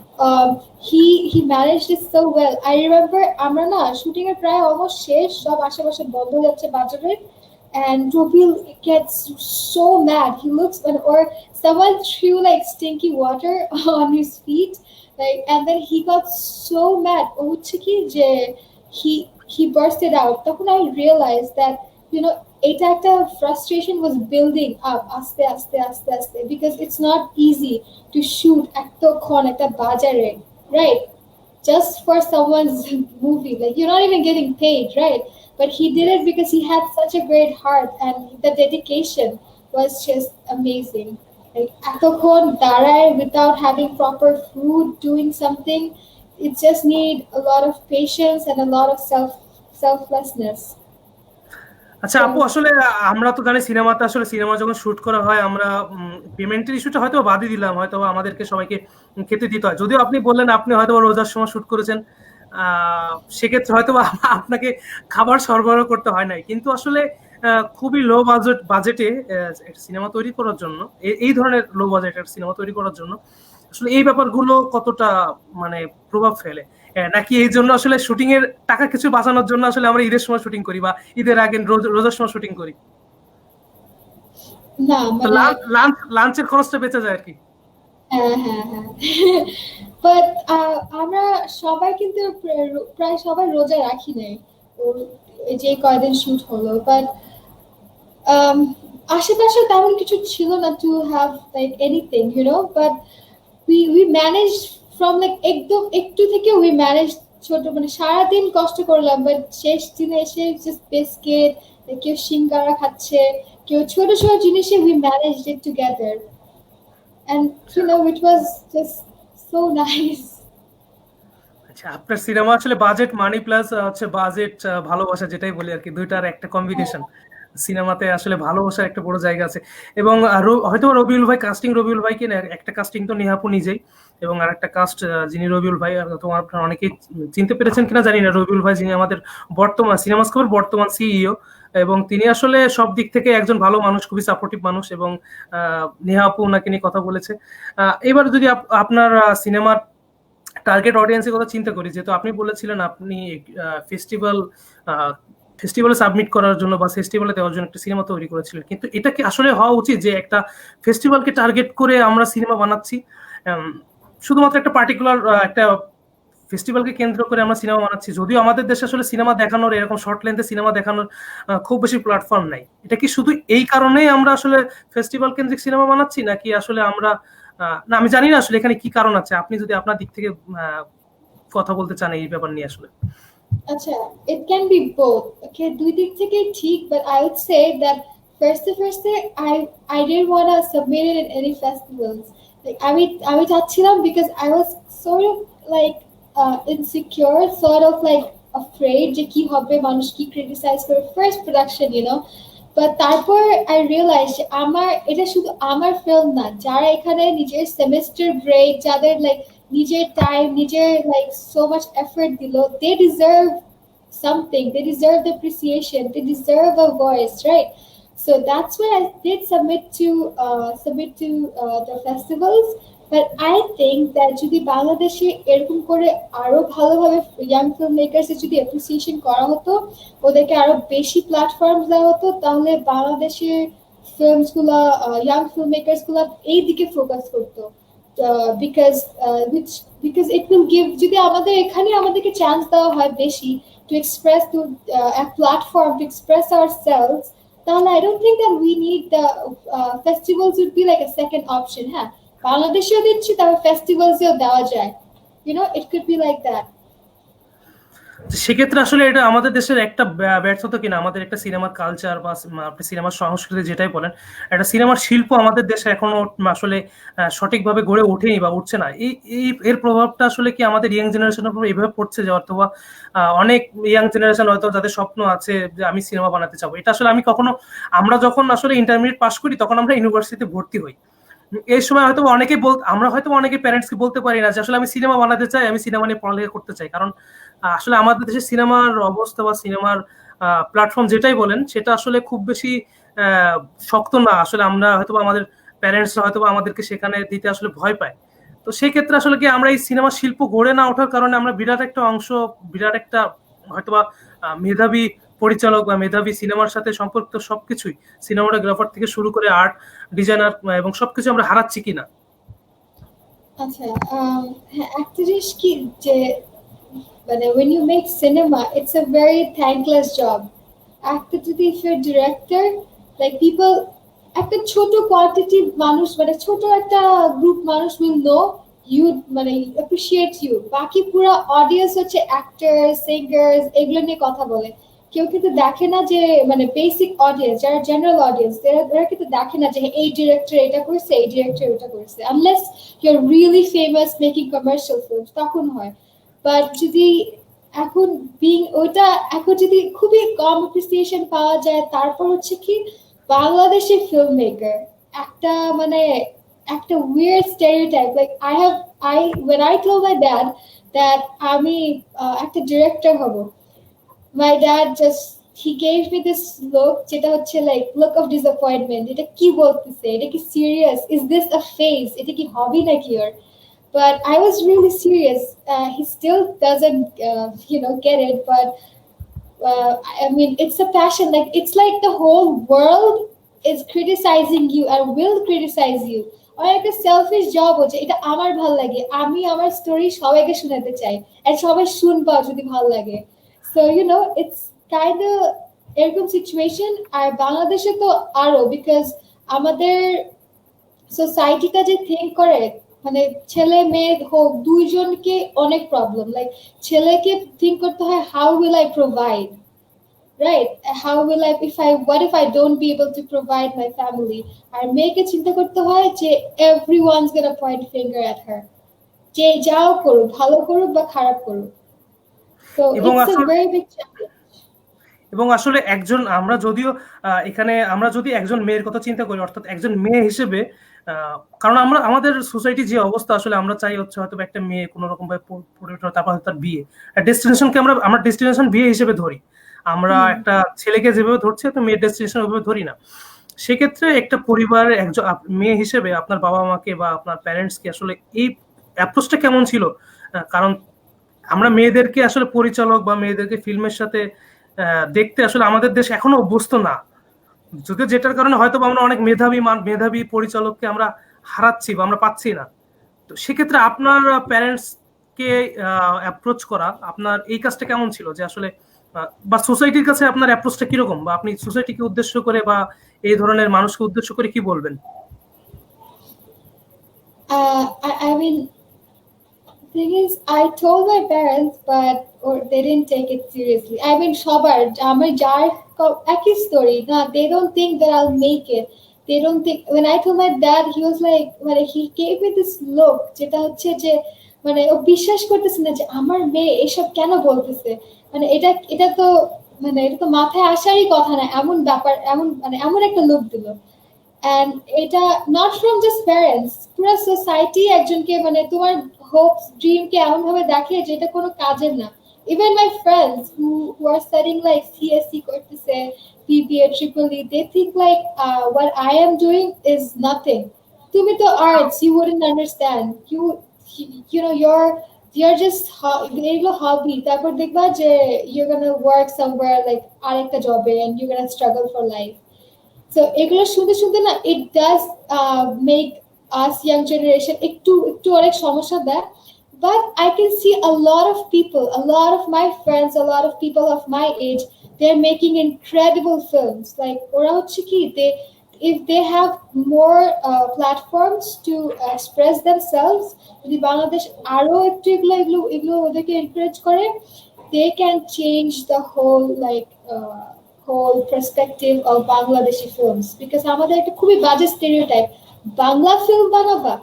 S2: he managed it so well. I remember আমরা না শুটিং এর প্রায় অলমোস্ট শেষ, সব আশেপাশে বন্ধ হয়ে যাচ্ছে বাজারে, and Robil gets so mad. He looks or someone threw like stinky water on his feet, like, and then he got so mad. হচ্ছে কি যে he bursted out. তখন I realized that এটা একটা frustration was building up আস্তে আস্তে আস্তে আস্তে, because it's not easy to shoot এতক্ষণ একটা বাজারে, right? Just for someone's movie, like you're not even getting paid, right? But he did it because he had such a great heart, and the dedication was just amazing. Like এতক্ষণ দাঁড়ায় without having proper food, doing something, it just need a lot of patience and a lot of selflessness.
S1: আচ্ছা আপু, আসলে আমরা তো জানি সিনেমাতে আসলে সিনেমা যখন শুট করা হয় আমরা পেমেন্টের ইস্যুটা হয়তো বাদই দিলাম, হয়তো আমাদেরকে সবাইকে খেতে দিতে হয়। যদিও আপনি বললেন আপনি হয়তো রোজার সময় শুট করেছেন, সেক্ষেত্রে হয়তো আপনাকে খাবার সরবরাহ করতে হয় নাই, কিন্তু আসলে খুবই লো বাজেটে সিনেমা তৈরি করার জন্য, এই ধরনের লো বাজেটের সিনেমা তৈরি করার জন্য আসলে এই ব্যাপারগুলো কতটা মানে প্রভাব ফেলে, নাকি এই জন্য আসলে শুটিং এর টাকা কিছু বাঁচানোর জন্য আসলে আমরা ঈদের সময় শুটিং করি বা ঈদের আগে রোজার সময় শুটিং করি?
S2: না মানে
S1: লাঞ্চের খরচটা বেঁচে যায় আর কি।
S2: হ্যাঁ হ্যাঁ হ্যাঁ বাট আমরা সবাই কিন্তু প্রায় সবাই রোজা রাখি নাই যে কয়দিন শুট হলো, বাট আশেপাশে তেমন কিছু ছিল না to have like anything but we managed from like একদম একটু থেকে we managed ছোট মানে সারাদিন কষ্ট করলাম, বাট শেষ দিনে এসে জাস্ট বিস্কিট, কেউ সিঙ্গারা খাচ্ছে, কেউ ছোট ছোট জিনিসে we managed it together, and it was just so nice.
S1: আচ্ছা, আপনার সিনেমা আসলে বাজেট মানি প্লাস হচ্ছে বাজেট ভালোবাসা, যেটাই বলি আর কি, দুইটার একটা কম্বিনেশন। সিনেমাতে আসলে ভালোবাসার একটা বড় জায়গা আছে, এবং হয়তো রবিউল ভাই রবিউল ভাইকে একটা কাস্টিং তো নিহাপু নিজেই, এবং আর একটা কাস্ট যিনি রবিউল ভাই, তোমার আপনারা অনেকেই চিনতে পেরেছেন কিনা জানি না, রবিউল ভাই যিনি আমাদের বর্তমান সিনেমাস্কোপের বর্তমান সিইও, এবং তিনি আসলে সব দিক থেকে একজন ভালো মানুষ, খুবই সাপোর্টিভ মানুষ, এবং নিহাপু ওনাকে নিয়ে কথা বলেছে। এবার যদি আপনার সিনেমার টার্গেট অডিয়েন্সের কথা চিন্তা করি, যেহেতু আপনি বলেছিলেন আপনি ফেস্টিভ্যালে সাবমিট করার জন্য বা ফেস্টিভ্যালে দেওয়ার জন্য একটা সিনেমা তৈরি করেছিলেন, কিন্তু এটা কি আসলে হওয়া উচিত যে একটা ফেস্টিভ্যালকে টার্গেট করে আমরা সিনেমা বানাচ্ছি, শুধুমাত্র একটা পার্টিকুলার একটা ফেস্টিভ্যালকে কেন্দ্র করে আমরা সিনেমা বানাচ্ছি? যদিও আমাদের দেশে আসলে সিনেমা দেখানোর, এরকম শর্ট লেন্থে সিনেমা দেখানোর খুব বেশি প্ল্যাটফর্ম নাই। এটা কি শুধু এই কারণেই আমরা আসলে ফেস্টিভ্যাল কেন্দ্রিক সিনেমা বানাচ্ছি, নাকি আসলে আমরা না, আমি জানি না আসলে এখানে কি কারণ আছে, আপনি যদি আপনার দিক থেকে কথা বলতে চান এই ব্যাপার নিয়ে আসলে।
S2: আচ্ছা, it can be both. Okay, দুই দিক থেকে ঠিক, but I would say that first I didn't want to submit it in any festivals. Like আমি চাচ্ছিলাম because I was sort of like insecure, sort of like afraid যে কি হবে, মানুষ কি criticize করে, first production, but তারপর I realized যে এটা শুধু আমার ফিল্ম না, যারা এখানে নিজের সেমিস্টার ব্রেক, যাদের like নিজের টাইম, নিজের like so much effort দিল, they deserve something, they deserve the appreciation, they deserve a voice, right? So that's why I did submit to the festivals. But I think that যদি বাংলাদেশে এরকম করে আরো ভালোভাবে young film makers যদি appreciation করা হতো, ওদেরকে আরো বেশি প্ল্যাটফর্ম দেওয়া হতো, তাহলে বাংলাদেশের ফিল্মস গুলা, ইয়াং ফিল্ম মেকারস গুলা এই দিকে ফোকাস করতো। because it will give যদি আমাদের এখানে আমাদেরকে চান্স দেওয়া হয় বেশি to express to a platform to express ourselves, তাহলে I don't think that we need the festivals would be like a second option. হ্যাঁ, বাংলাদেশেও দিচ্ছি তবে ফেস্টিভ্যালসেও দেওয়া যায়, it could be like that.
S1: সেক্ষেত্রে আসলে এটা আমাদের দেশের একটা ব্যর্থতা কিনা, আমাদের একটা সিনেমার কালচার বা আপনি সিনেমার সংস্কৃতি যেটাই বলেন, একটা সিনেমার শিল্প আমাদের দেশে এখনো আসলে সঠিকভাবে গড়ে ওঠেনি বা উঠছে না। এর প্রভাবটা আসলে কি আমাদের ইয়াং জেনারেশনের উপর এইভাবে পড়ছে যে অথবা অনেক ইয়াং জেনারেশন হয়তো যাদের স্বপ্ন আছে যে আমি সিনেমা বানাতে চাবো, এটা আসলে আমরা যখন আসলে ইন্টারমিডিয়েট পাস করি তখন আমরা ইউনিভার্সিটিতে ভর্তি হই, এই সময় হয়তো আমরা হয়তো অনেকে প্যারেন্টসকে বলতে পারি না যে আসলে আমি সিনেমা বানাতে চাই, আমি সিনেমা নিয়ে পড়ালেখা করতে চাই, কারণ আসলে আমাদের দেশে সিনেমার অবস্থা বা সিনেমার প্ল্যাটফর্ম যেটাই বলেন সেটা আসলে খুব বেশি শক্ত না। আসলে আমরা হয়তো আমাদের প্যারেন্টসরা হয়তো আমাদেরকে সেখানে দিতে আসলে ভয় পায়। তো সেই ক্ষেত্রে আসলে কি আমরা এই সিনেমা শিল্প গড়ে না ওঠার কারণে আমরা বিরাট একটা হয়তোবা মেধাবী পরিচালক বা মেধাবী সিনেমার সাথে সম্পর্কিত সবকিছুই, সিনেমাটোগ্রাফার থেকে শুরু করে আর্ট ডিজাইনার এবং সবকিছু আমরা হারাচ্ছি কিনা?
S2: আচ্ছা, একটা জিনিস কি যে মানে when you make cinema it's a very thankless job. একটা যদি if you're director, like people, একটা ছোট কোয়ান্টিটি মানুষ মানে ছোট একটা গ্রুপ মানুষ will know you, মানে appreciate you, বাকি পুরো অডিয়েন্স হচ্ছে অ্যাক্টর সিঙ্গার্স এগুলো নিয়ে কথা বলে। কেউ কিন্তু দেখে না যে মানে বেসিক অডিয়েন্স যারা জেনারেল অডিয়েন্স ওরা কিন্তু দেখে না যে এই ডিরেক্টর এটা করছে এই ডিরেক্টর ওটা করছে, unless you are really famous making commercial films তখন হয়। বাট যদি এখন এখন যদি খুবই কম অ্যাপ্রিসিয়েশন পাওয়া যায়, তারপর হচ্ছে কি বাংলাদেশের ফিল্ম মেকার একটা মানে একটা weird stereotype. Like when I told my dad that আমি একটা ডিরেক্টর হব, my dad he gave me this look যেটা হচ্ছে like look of disappointment. এটা কি বলতেছে, এটা কি serious, is this a phase, এটা কি hobby নাকি ওর? But I was really serious. He still doesn't get it, but I mean it's a passion. Like it's like the whole world is criticizing you and will criticize you. একটা shellfish job হচ্ছে, এটা আমার ভাল লাগে, আমি আমার story সবাইকে শোনাতে চাই আর সবাই শুনবা যদি ভাল লাগে। সো ইটস কাইন্ড অফ এরকম সিচুয়েশন। আর বাংলাদেশে তো আরো, বিকজ আমাদের সোসাইটিটা যে থিঙ্ক করে মানে ছেলে মেয়ে হোক দুইজনকে অনেক প্রবলেম। লাইক ছেলেকে থিঙ্ক করতে হয় how will I provide, right? How will what if I don't be able to provide my family? আর মেয়েকে চিন্তা করতে হয় যে everyone's gonna point finger at her, যে যাও করুক, ভালো করুক বা খারাপ করুক। So it's a very big challenge.
S1: এবং আসলে আমরা যদি একজন মেয়ের কথা চিন্তা করি, অর্থাৎ একজন মেয়ে হিসেবে, কারণ আমাদের সোসাইটি যে অবস্থা, আসলে আমরা চাই হচ্ছে হয়তো একটা মেয়ে কোনো রকম ভাবে পড়ে ওঠা, তারপর তার বিয়ে, ডেস্টিনেশনকে আমরা ডেস্টিনেশন বিয়ে হিসেবে ধরি। আমরা একটা ছেলেকে যেভাবে ধরছি তো মেয়ের ডেস্টিনেশন ওইভাবে ধরি না। সেক্ষেত্রে একটা পরিবারের একজন মেয়ে হিসেবে আপনার বাবা মাকে বা আপনার প্যারেন্টসকে আসলে এই অ্যাপ্রোচটা কেমন ছিল? কারণ আমরা মেয়েদেরকে আসলে পরিচালক বা মেয়েদেরকে ফিল্মের সাথে দেখতে আসলে আমাদের দেশ এখনো অভ্যস্ত না, যদিও যেটার কারণে হয়তো আমরা অনেক মেধাবী পরিচালককে আমরা হারাচ্ছি বা আমরা পাচ্ছি না। তো সেক্ষেত্রে আপনার প্যারেন্টসকে অ্যাপ্রোচ করা, আপনার এই কাজটা কেমন ছিল? যে আসলে বা সোসাইটির কাছে আপনার অ্যাপ্রোচটা কিরকম, বা আপনি সোসাইটিকে উদ্দেশ্য করে বা এই ধরনের মানুষকে উদ্দেশ্য করে কি বলবেন?
S2: I mean, thing is, I told my parents, but they didn't take it seriously. I mean, সবার আমার যার একই story না, they don't think that I'll make it. They don't think. When I told my dad, he was like, মানে he gave me this look যেটা হচ্ছে যে মানে ও বিশ্বাস করতেছে না যে আমার মেয়ে এসব কেন বলতেছে, মানে এটা তো মাথায় আসারই কথা না, এমন ব্যাপার, এমন একটা লুক দিল। And এটা not from just parents, পুরো সোসাইটি একজনকে মানে তোমার হোপস ড্রিম কে এমন ভাবে দেখে যে এটা কোনো কাজের না। Even my friends who are studying like CSC করতেছে, BBA, EEE, they think like what I am doing is nothing. তুমি তো arts, you wouldn't understand. You're just এগুলো hobby, তারপর দেখবা যে you're gonna work somewhere like আরেকটা জবে and you're gonna struggle for life. So এগুলো শুনতে না, it does make us young generation একটু অনেক সমস্যা দেয়, but I can see a lot of people, a lot of my friends, a lot of people of my age, they're making incredible films. Like ওরা হচ্ছে কি, if they have more platforms to express themselves, যদি বাংলাদেশ আরো একটু এগুলো ওদেরকে encourage করে, they can change the whole perspective of Bangladeshi films. Because আমাদের একটা খুবই বাজে stereotype, বাংলা ফিল্ম বানাবা,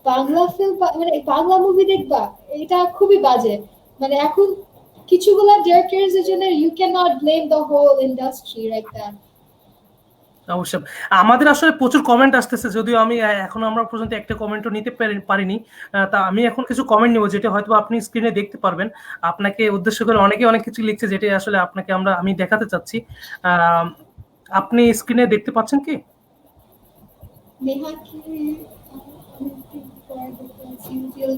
S2: বাংলা ফিল্ম মানে বাংলা মুভি দেখবা, এটা খুবই বাজে। মানে এখন কিছুগুলা ডিরেক্টরস এর জন্য you cannot blame the whole industry like that.
S1: অবশ্যই আমাদের আসলে প্রচুর কমেন্ট আসতেছে, যদিও আমি এখন আমরা পর্যন্ত একটা কমেন্টও নিতে পারিনি। তা আমি এখন কিছু কমেন্ট নিব, যেটা হয়তো আপনি স্ক্রিনে দেখতে পারবেন। আপনাকে উদ্দেশ্য করে অনেকে অনেক কিছু লিখছে, যেটা আসলে আপনাকে আমি দেখাতে চাচ্ছি। আপনি স্ক্রিনে দেখতে পাচ্ছেন কি?
S2: নেহা কি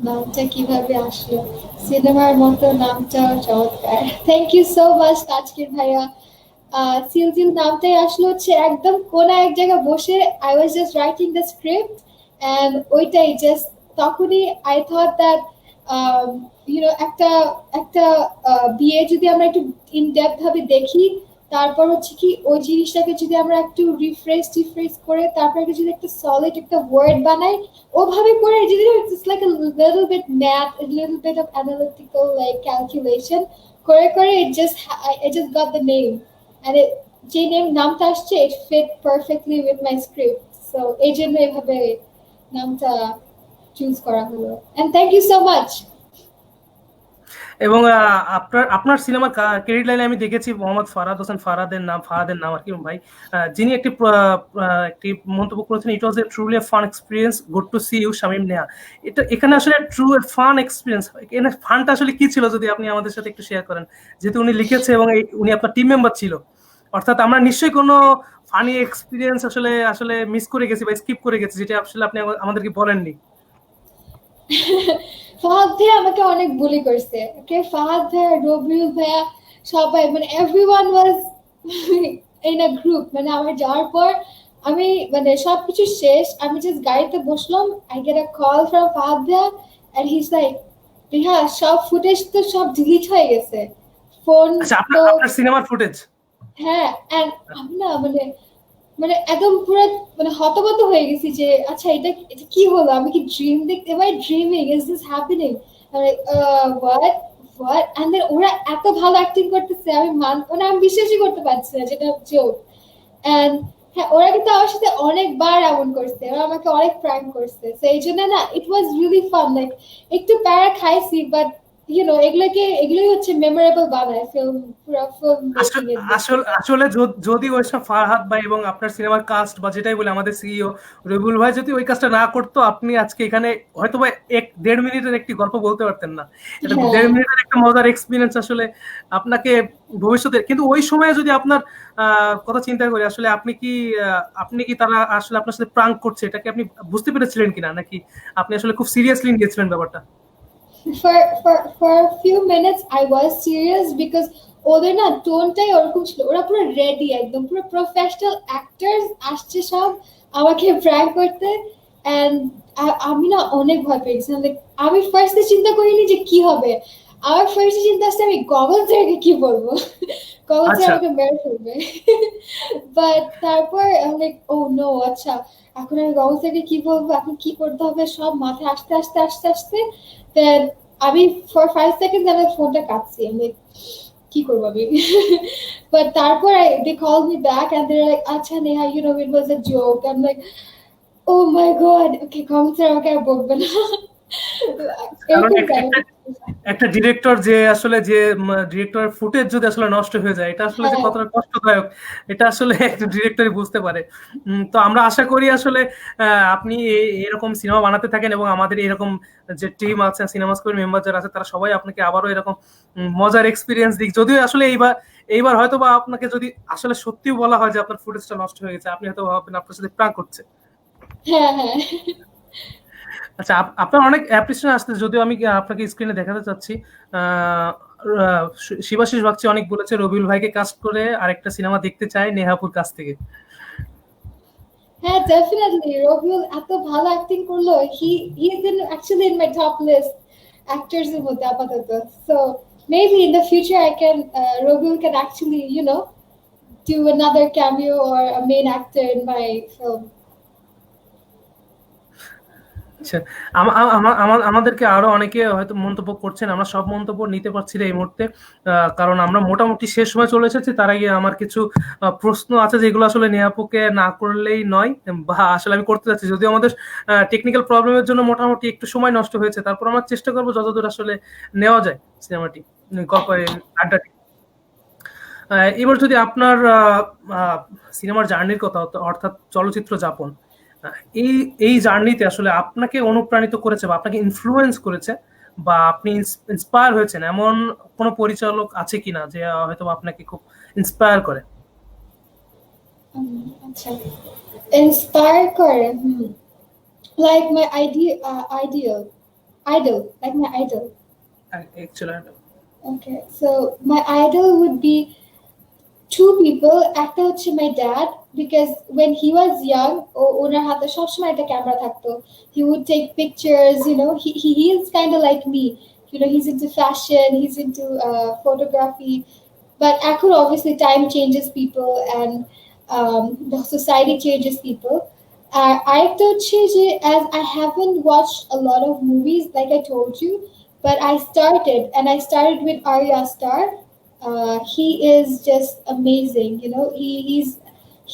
S2: নামটা কিভাবে আসলো, সিনেমার মতো নামটা চমৎকার। Thank you so much Tazkir ভাইয়া। সিলজিল নামটাই আসলো হচ্ছে একদম কোনা এক জায়গায় বসে, I was just writing the script and ওইটাই জাস্ট তখনই আই থট দ্যাট একটা একটা বিয়ে যদি আমরা একটু ইন ডেপথ ভাবে দেখি, তারপর হচ্ছে কি ওই জিনিসটাকে যদি আমরা একটু রিফ্রেশ করে তারপর যদি একটা সলিড একটা ওয়ার্ড বানাই, ওভাবে করে যদি it's like a little bit math, a little bit of analytical like calculation করে it just got the name, and যে নামটা আসছে it fit perfectly with my script, so এই জন্য এভাবে নামটা চুজ করা হলো। and thank you so much.
S1: এবং আপনার সিনেমার ক্রেডিট লাইনে আমি দেখেছি মোহাম্মদ ফারাদ হোসেন, ফারাদের নাম আর কি ভাই, যিনি একটি মন্তব্য করেছেন, it was a truly fun experience, good to see you Shamim Neha. এখানে আসলে ট্রু ফান এক্সপিরিয়েন্স, এখানে ফানটা আসলে কি ছিল যদি আপনি আমাদের সাথে একটু শেয়ার করেন, যেহেতু উনি লিখেছে এবং উনি আপনার টিম মেম্বার ছিল, অর্থাৎ আমরা নিশ্চয়ই কোনো ফানি এক্সপিরিয়েন্স আসলে মিস করে গেছি বা স্কিপ করে গেছি, যেটা আসলে আপনি আমাদেরকে বলেননি।
S2: ফাহাদ ভাইয়া আমাকে অনেক বুলি করছে, ওকে, ফাহাদ ভাইয়া, রবিউল ভাইয়া, সবাই, মানে everyone was in a group. মানে আমার যাওয়ার পর আমি মানে সবকিছু শেষ, আমি জাস্ট গাড়িতে বসলাম, I get a call from Fahad ভাইয়া and he is like, Riha সব ফুটেজ তো সব ডিলিট হয়ে গেছে, ফোন
S1: আপনার সিনেমার ফুটেজ।
S2: হ্যাঁ, এন্ড আমি না মানে একদম পুরো মানে হতবত হয়ে গেছি যে আচ্ছা এটা কি হলো, আমি কি ড্রিম দেখতে, am I dreaming, is this happening, what and then ওরা এত ভালো অ্যাক্টিং করতেছে, আমি মানে আমি বিশ্বাসই করতে পারছি না যেটা জোক। এন্ড হ্যাঁ, ওরা কিন্তু আমার সাথে অনেকবার এমন করছে, ওরা আমাকে অনেক প্র্যাঙ্ক করছে, তো এই জন্য না ইট ওয়াজ রিয়েলি ফান, লাইক একটু প্যারা খাইছি, বাট এগুলোই হচ্ছে মেমোরেবল বানায় ফিল্ম, পুরো ফিল্ম
S1: আসলে যদি ওইসব ফারহাদ ভাই এবং আপনার সিনেমার কাস্ট বা যেটাই বলে আমাদের সিইও রবিউল ভাই যদি ওই কাজটা না করতো, আপনি আজকে এখানে হয়তো বা 1-1.5 মিনিটের একটি গল্প বলতে পারতেন না। এটা 1.5 মিনিটের একটা মজার এক্সপিরিয়েন্স আসলে আপনাকে ভবিষ্যতে, কিন্তু ওই সময়ে যদি আপনার কথা চিন্তা করি, আসলে আপনি কি তারা আসলে আপনার সাথে প্রাঙ্ক করছে এটাকে আপনি বুঝতে পেরেছিলেন কিনা, নাকি আপনি আসলে খুব সিরিয়াসলি নিয়েছিলেন ব্যাপারটা?
S2: for a few minutes I was serious because ওদের না টোনটাই ওরকম ছিল, ওরা পুরো রেডি, একদম পুরো প্রফেশনাল অ্যাক্টরস আসছে সব আমাকে প্র্যাঙ্ক করতে, এন্ড আমি না অনেক ভয় পেয়েছিলাম। আমি ফার্স্টে চিন্তা করিনি যে কি হবে, আমার ফার্স্টে চিন্তা আসছে আমি গগল থেকে কি বলবো, গগল থেকে আমাকে মেরে ফেলবে, বাট তারপর আমি ও নো, আচ্ছা এখন আমি গগল থেকে কি বলবো, এখন কি করতে হবে, সব মাথায় আসতে দেন আমি ফর 5 সেকেন্ডস আমি ফোনটা কাটছি, আমি কি করবো আমি, বাট তারপর they called me back and they're like, আচ্ছা Neha, it was a joke. I'm like, oh my god, okay, comments আমাকে আর বলবে না।
S1: একটা ডিরেক্টর যে ডিরেক্টর ফুটেজ যদি আসলে নষ্ট হয়ে যায়, এটা আসলে যে কতটা কষ্টদায়ক, এটা আসলে একটা ডিরেক্টরই বুঝতে পারে। তো আমরা আশা করি আসলে আপনি এরকম সিনেমা বানাতে থাকেন এবং আমাদের এরকম যে টিম আছে, সিনেমাস্কোপের মেম্বার যারা আছে, তারা সবাই আপনাকে আবারও এরকম মজার এক্সপিরিয়েন্স দিক। যদিও আসলে এইবার হয়তো বা আপনাকে যদি আসলে সত্যিও বলা হয় যে আপনার ফুটেজটা নষ্ট হয়ে গেছে, আপনি হয়তো ভাববেন আপনার সাথে প্র্যাঙ্ক করছে।
S2: হ্যাঁ হ্যাঁ।
S1: আচ্ছা, আপনার অনেক অ্যাপ্রিসিয়েশন আসছে, যদিও আমি আপনাকে স্ক্রিনে দেখাতে চাচ্ছি। শিবাশিস বাগচি অনেক বলেছে রবিউল ভাইকে কাস্ট করে আরেকটা সিনেমা দেখতে চায় নেহাপুর কাছ থেকে।
S2: হ্যাঁ, definitely. রবিউল এত ভালো acting করলো. He's actually in my top list actors এর মধ্যে আপাতত. So maybe in the future I can Robiul can actually, do another cameo or a main actor in my film.
S1: আচ্ছা, আমাদেরকে আরো অনেকে হয়তো মন্তব্য করছেন, আমরা সব মন্তব্য নিতে পারছি না এই মুহূর্তে, কারণ আমরা মোটামুটি শেষ সময় চলে এসেছি। তার আগে আমার কিছু প্রশ্ন আছে যেগুলো আসলে নেহাপুকে না করলেই নয়, বা আসলে আমি করতে যাচ্ছি, যদিও আমাদের টেকনিক্যাল প্রবলেমের জন্য মোটামুটি একটু সময় নষ্ট হয়েছে, তারপর আমরা চেষ্টা করবো যতদূর আসলে নেওয়া যায় সিনেমাটি, গল্প আড্ডাটি। এবার যদি আপনার সিনেমার জার্নির কথা, অর্থাৎ চলচ্চিত্র যাপন, এই এই জার্নিতে আসলে আপনাকে অনুপ্রাণিত করেছে বা আপনাকে ইনফ্লুয়েন্স করেছে বা আপনি ইন্সপায়ার হয়েছেন এমন কোন পরিচালক আছে কিনা যে হয়তো আপনাকে খুব ইন্সপায়ার করে?
S2: আচ্ছা, inspire করে, like my idol, like my idol.
S1: Excellent.
S2: Okay, so my idol would be two people. একটা হচ্ছে my dad, because when he was young, ওনার হাতে সবসময় একটা ক্যামেরা থাকতো. He would take pictures, he is kind of like me. He's into fashion, he's into photography. But এখন obviously time changes people, and the society changes people. আরেকটা হচ্ছে যে, as I haven't watched a lot of movies, like I told you, but I started with Arya Star. He is just amazing.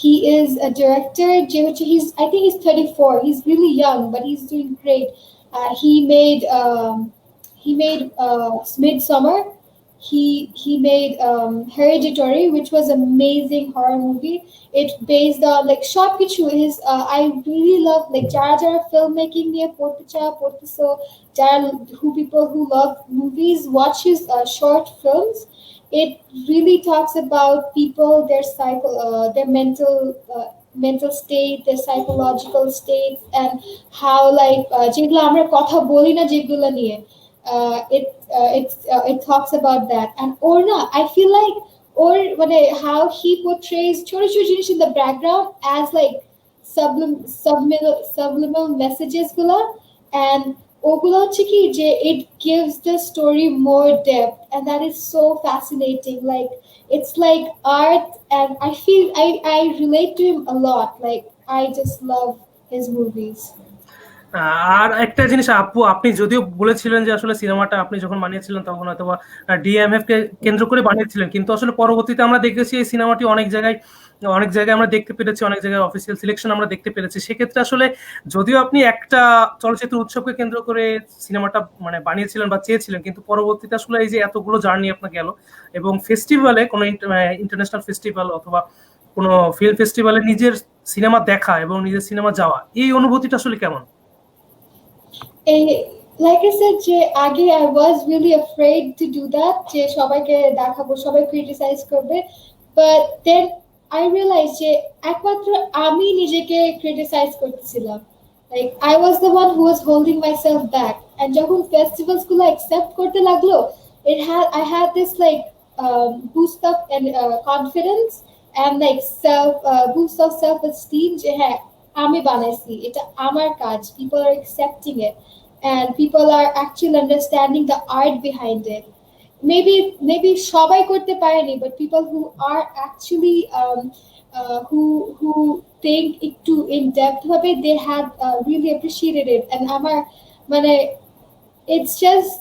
S2: He is a director. I think he's 34. He's really young, but he's doing great. He made Midsummer. He made Hereditary, which was an amazing horror movie. It's based on like short কিছু. I really love like যারা filmmaking নিয়ে পড়তেছো, who people who love movies watch his short films. It really talks about people, their mental state, their psychological states, and how like যেগুলো আমরা কথা বলি না যেগুলো নিয়ে, it talks about that. And Orna, I feel like how he portrays ছোট ছোট জিনিস in the background as like subliminal messages গুলা, and ওগুলো হচ্ছে কি যে it gives the story more depth, and that is so fascinating. Like it's like art, and I relate to him a lot. Like I just love his movies.
S1: আর একটা জিনিস আপু, আপনি যদিও বলেছিলেন যে আসলে সিনেমাটা আপনি যখন বানিয়েছিলেন তখন হয়তো ডিএমএফ কে কেন্দ্র করে বানিয়েছিলেন, কিন্তু আসলে পরবর্তীতে আমরা দেখেছি এই সিনেমাটি অনেক জায়গায় আমরা দেখতে পেরেছি, অনেক জায়গায় অফিসিয়াল সিলেকশন আমরা দেখতে পেরেছি। সেক্ষেত্রে আসলে যদিও আপনি একটা চলচ্চিত্র উৎসবকে কেন্দ্র করে সিনেমাটা মানে বানিয়েছিলেন বা চেয়েছিলেন, কিন্তু পরবর্তীতে আসলে এই যে এতগুলো জার্নি আপনার গেল এবং ফেস্টিভ্যালে কোনো ইন্টারন্যাশনাল ফেস্টিভ্যাল অথবা কোনো ফিল্ম ফেস্টিভ্যালে নিজের সিনেমা দেখা এবং নিজের সিনেমা যাওয়া, এই অনুভূতিটা আসলে কেমন?
S2: Like I said, আগে I was really afraid to do that, যে সবাইকে দেখাবো, সবাই criticize করবে, but then I realized যে একমাত্র আমি নিজেকে criticize করতেছিলাম. Like I was the one who was holding myself back, and যখন festivals গুলো accept করতে লাগলো, I had this like boost up and confidence, and like boost of self esteem যে হ্যাঁ আমি বানাইছি, এটা আমার কাজ, people are accepting it, and people are actually understanding the art behind it. Maybe সবাই করতে পারেনি, but people who are actually who think একটু in depth ভাবে, they have really appreciated it. And আমার মানে it's just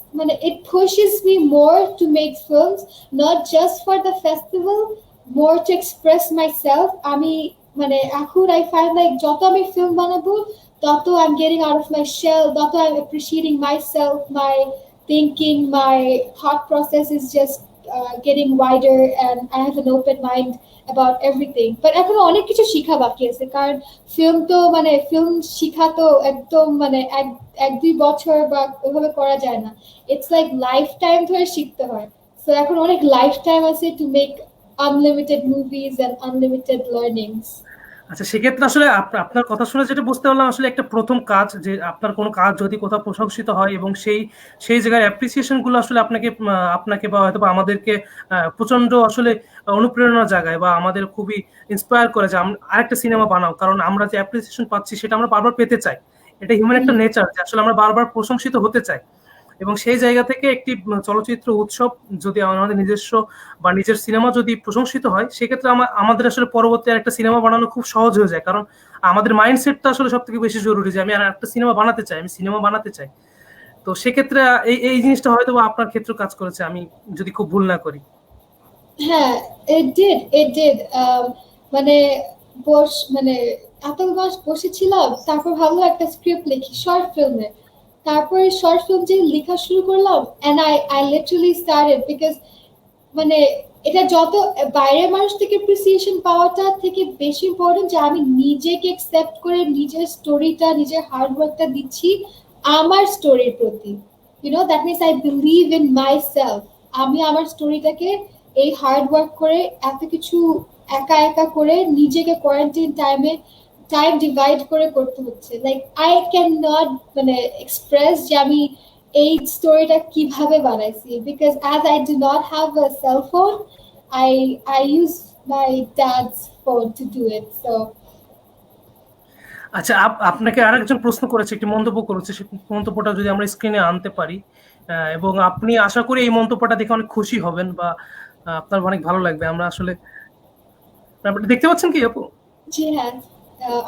S2: it pushes me more to make films, not just for the festival, more to express myself. আমি এখন I find like যত আমি film বানাবো, তত I'm getting out of my shell, তত I'm appreciating myself, my thinking, my thought process is just getting wider, and I have an open mind about everything. But এখনো অনেক কিছু শিখা বাকি আছে, কারণ film তো film শিখা তো একদম এক দুই বছর বা ওইভাবে করা যায় না, it's like lifetime ধরে শিখতে হয়. So এখন অনেক lifetime আছে to make unlimited movies and unlimited learnings.
S1: আচ্ছা, সেক্ষেত্রে আসলে আপনার কথা শুনে যেটা বুঝতে পারলাম, আসলে একটা প্রথম কাজ যে আপনার কোনো কাজ যদি কোথাও প্রশংসিত হয় এবং সেই জায়গায় অ্যাপ্রিসিয়েশন গুলো আসলে আপনাকে বা হয়তো বা আমাদেরকে প্রচন্ড আসলে অনুপ্রেরণার জায়গায় বা আমাদের খুবই ইন্সপায়ার করে যে আরেকটা সিনেমা বানাও, কারণ আমরা যে অ্যাপ্রিসিয়েশন পাচ্ছি সেটা আমরা বারবার পেতে চাই। এটা হিউম্যান একটা নেচার যে আসলে আমরা বারবার প্রশংসিত হতে চাই। এবং সেই জায়গা থেকে একটি চলচ্চিত্র উৎসব যদি আমাদের নিজস্ব বা নিজের সিনেমা যদি প্রশংসিত হয়, সেক্ষেত্রে আমাদের আসলে পরবর্তী আর একটা সিনেমা বানানো খুব সহজ হয়ে যায়, কারণ আমাদের মাইন্ডসেটটা আসলে সব থেকে বেশি জরুরি যে আমি আর একটা সিনেমা বানাতে চাই, আমি সিনেমা বানাতে চাই। তো সেক্ষেত্রে এই জিনিসটা হয়তো বা আপনার ক্ষেত্রে কাজ করেছে, আমি যদি খুব ভুল না করি।
S2: হ্যাঁ, it did মানে মানে এত মাস বসেছিলাম, তারপর ভাবলাম একটা স্ক্রিপ্ট লিখি শর্ট ফিল্মে। তারপরে শর্ট ফিল্ম যে লেখা শুরু করলাম, and I literally started because মানে এটা যত বাইরের মানুষ থেকে অ্যাপ্রিসিয়েশন পাওয়াটা থেকে বেশি ইম্পর্টেন্ট যে আমি নিজেকে অ্যাকসেপ্ট করে নিজের স্টোরিটা, নিজের হার্ড ওয়ার্কটা দিচ্ছি আমার স্টোরির প্রতি। That means I believe in my self. আমি আমার স্টোরিটাকে এই হার্ড ওয়ার্ক করে এত কিছু একা একা করে নিজেকে কোয়ারেন্টাইন টাইম ডিভাইড করে করতে হচ্ছে। লাইক আই ক্যান নট মানে এক্সপ্রেস যে আমি এই স্টোরিটা কিভাবে বানাইছি, because as I do not have a cell phone, I use my dad's phone to do it. So
S1: আচ্ছা, আপনাকে আরেকজন প্রশ্ন করেছে, একটি মন্তব্য করেছে, সেই মন্তব্যটা যদি আমরা স্ক্রিনে আনতে পারি, এবং আপনি আশা করি এই মন্তব্যটা দেখে অনেক খুশি হবেন বা আপনার অনেক ভালো লাগবে। আমরা আসলে আপনি দেখতে পাচ্ছেন কি আপু?
S2: she has.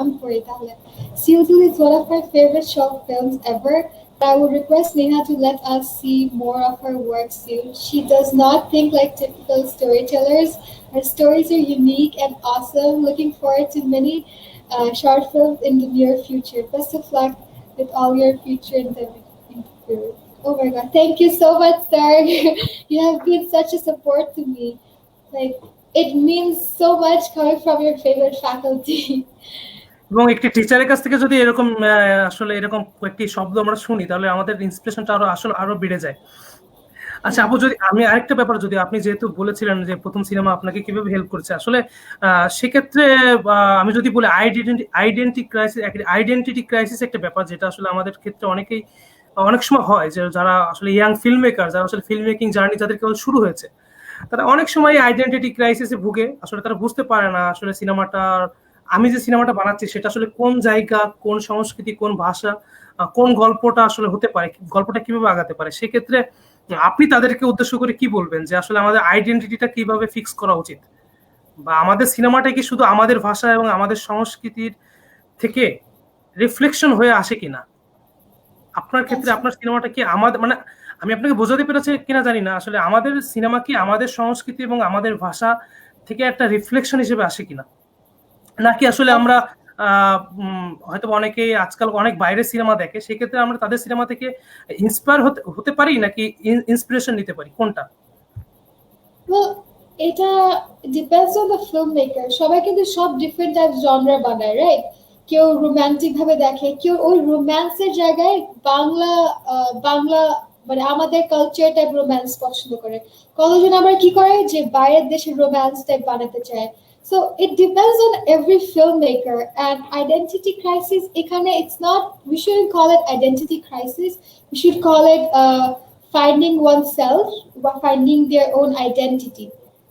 S2: I'm sorry, Tahle. Sealtool is one of my favorite short films ever. I would request Neha to let us see more of her work soon. She does not think like typical storytellers. Her stories are unique and awesome. Looking forward to many short films in the near future. Best of luck with all your future endeavors. Oh my god, thank you so much, sir. You have been such a support to me. Like, it means so much coming from your favorite faculty.
S1: এবং একটি টিচারের কাছ থেকে যদি এরকম আসলে এরকম কয়েকটি শব্দ আমরা শুনি, তাহলে আমাদের ইন্সপিরেশনটা আরো বেড়ে যায়। আচ্ছা আপু, যদি আমি আরেকটা ব্যাপার, যদি আপনি যেহেতু বলেছিলেন যে প্রথম সিনেমা আপনাকে কিভাবে হেল্প করেছে, আসলে সেক্ষেত্রে আমি যদি বলি আইডেন্টিটি ক্রাইসিস একটা ব্যাপার, যেটা আসলে আমাদের ক্ষেত্রে অনেক সময় হয়, যে যারা আসলে ইয়াং ফিল্ম মেকার, যারা আসলে ফিল্ম মেকিং জার্নি যাদের কেবল শুরু হয়েছে, তারা অনেক সময় আইডেন্টিটি ক্রাইসিসে ভুগে। আসলে তারা বুঝতে পারে না আসলে আমি যে সিনেমাটা বানাচ্ছি সেটা আসলে কোন জায়গা, কোন সংস্কৃতি, কোন ভাষা, কোন গল্পটা আসলে হতে পারে, গল্পটা কিভাবে আগাতে পারে। সেক্ষেত্রে আপনি তাদেরকে উদ্দেশ্য করে কি বলবেন যে আসলে আমাদের আইডেন্টিটিটা কিভাবে ফিক্স করা উচিত, বা আমাদের সিনেমাটা কি শুধু আমাদের ভাষা এবং আমাদের সংস্কৃতির থেকে রিফ্লেকশন হয়ে আসে কিনা? আপনার ক্ষেত্রে আপনার সিনেমাটা কি আমাদের, মানে আমি আপনাকে বোঝাতে পেরেছি কিনা জানি না, আসলে আমাদের সিনেমা কি আমাদের সংস্কৃতি এবং আমাদের ভাষা থেকে একটা রিফ্লেকশন হিসেবে আসে কিনা, নাকি আসলে আমরা হয়তো অনেকেই আজকাল অনেক বাইরের সিনেমা দেখে, সেক্ষেত্রে আমরা তাদের সিনেমা থেকে ইন্সপায়ার হতে পারি নাকি ইন্সপিরেশন নিতে পারি, কোনটা?
S2: Well, এটা depends on the film maker. সবাই কিন্তু সব ডিফারেন্ট টাইপ জনরা বানায়, রাইট? কেউ রোমান্টিক ভাবে দেখে, কেউ ওই রোম্যান্সের জায়গায় বাংলা বাংলা মানে আমাদের কালচার টাইপ রোম্যান্স পছন্দ করে। কতজন আবার কি করে যে বাইরের দেশের রোম্যান্স টাইপ বানাতে চায়। So it depends on every filmmaker, and identity crisis এখানে it's not, we shouldn't call it identity crisis, we should call it finding oneself বা finding their own identity,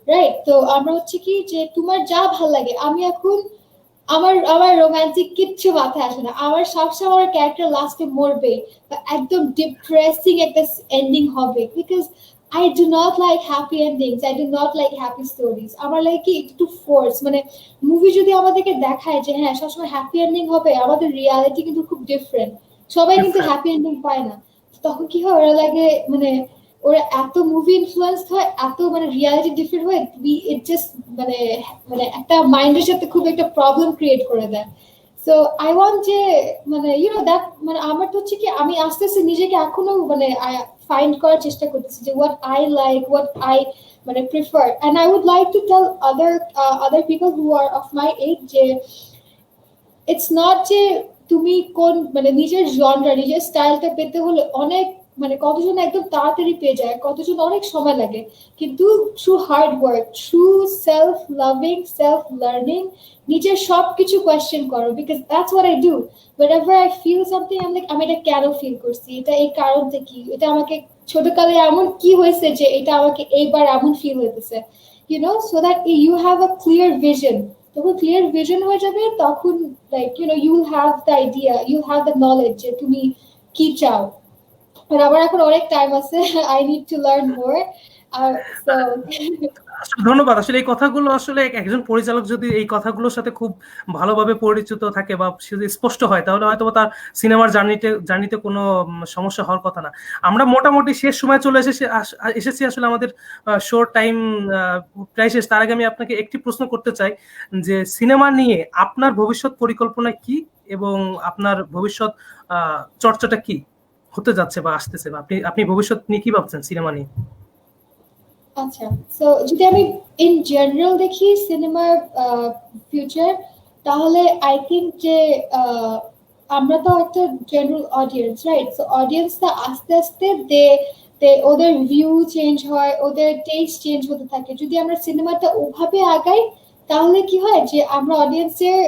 S2: right? তো আমরা হচ্ছে কি যে তোমার যা ভাল লাগে, আমি এখন আমার রোমান্টিক কিচ্ছু মাথায় আসে না, আমার সবসময় আমার ক্যারেক্টার লাস্টে মরবে বা একদম ডিপ্রেসিং একটা এন্ডিং হবে, because I do not like happy endings. I do not like happy stories. আমার লাগে কি একটু ফোর্স, মানে মুভি যদি আমাদেরকে দেখায় যে হ্যাঁ সবসময় হ্যাপি এন্ডিং হবে, আমাদের রিয়ালিটি কিন্তু খুব ডিফারেন্ট, সবাই কিন্তু হ্যাপি এন্ডিং পায় না। তখন কি হয়, ওরা লাগে মানে ওরা এত মুভি ইনফ্লুয়েন্স হয়, এত মানে রিয়ালিটি ডিফারেন্ট হয়, ইট জাস্ট মানে মানে একটা মাইন্ডের সাথে খুব একটা প্রবলেম ক্রিয়েট করে দেয়। সো আই ওয়ান্ট যে মানে দ্যাট মানে আমার তো হচ্ছে কি আমি আস্তে আস্তে নিজেকে এখনো মানে ফাইন্ড করার চেষ্টা করতেছি যে what I like, what I মানে prefer, and I would like to tell other people who are of my age যে ইটস নট যে তুমি কোন মানে নিজের জনরা, নিজের স্টাইলটা পেতে হলে অনেক মানে কতজন একদম তাড়াতাড়ি পেয়ে যায়, কতজন অনেক সময় লাগে, কিন্তু through hard work, through self loving, self learning, নিজের সবকিছু কোয়েশ্চেন করো, because that's what I do. whenever I feel something, I'm like আমি এটা কেন ফিল করছি, এটা এই কারণটা কি, এটা আমাকে ছোটকালে এমন কি হয়েছে যে এটা আমাকে এইবার এমন ফিল হইতেছে, so that you have a clear vision. যখন ক্লিয়ার ভিশন হয়ে যাবে তখন you will have the idea, you will have the knowledge যে তুমি কি চাও। আর আমার এখন অনেক টাইম আছে, I need to learn more. So
S1: আসলে ধন্যবাদ। আসলে এই কথাগুলো আসলে একজন পরিচালক যদি এই কথাগুলোর সাথে খুব ভালোভাবে পরিচিত থাকে বা যদি স্পষ্ট হয়, তাহলে হয়তো তার সিনেমার জার্নিতে কোনো সমস্যা হওয়ার কথা না। আমরা মোটামুটি শেষ সময় চলে এসেছি আসলে আমাদের শো টাইম প্রায় শেষ। তার আগে আমি আপনাকে একটি প্রশ্ন করতে চাই যে সিনেমা নিয়ে আপনার ভবিষ্যৎ পরিকল্পনা কি এবং আপনার ভবিষ্যৎ চর্চাটা কি হতে যাচ্ছে বা আসতেছে, বা আপনি ভবিষ্যৎ নিয়ে কি ভাবছেন সিনেমা নিয়ে?
S2: আচ্ছা, সো যদি আমি ইন জেনারেল দেখি সিনেমার ফিউচার, তাহলে আই থিঙ্ক যে আমরা তো একটা জেনারেল অডিয়েন্স, রাইট? সো অডিয়েন্সটা আস্তে আস্তে ওদের ভিউ চেঞ্জ হয়, ওদের টেস্ট চেঞ্জ হতে থাকে। যদি আমরা সিনেমাটা ওভাবে আগাই তাহলে কি হয় যে আমরা অডিয়েন্সের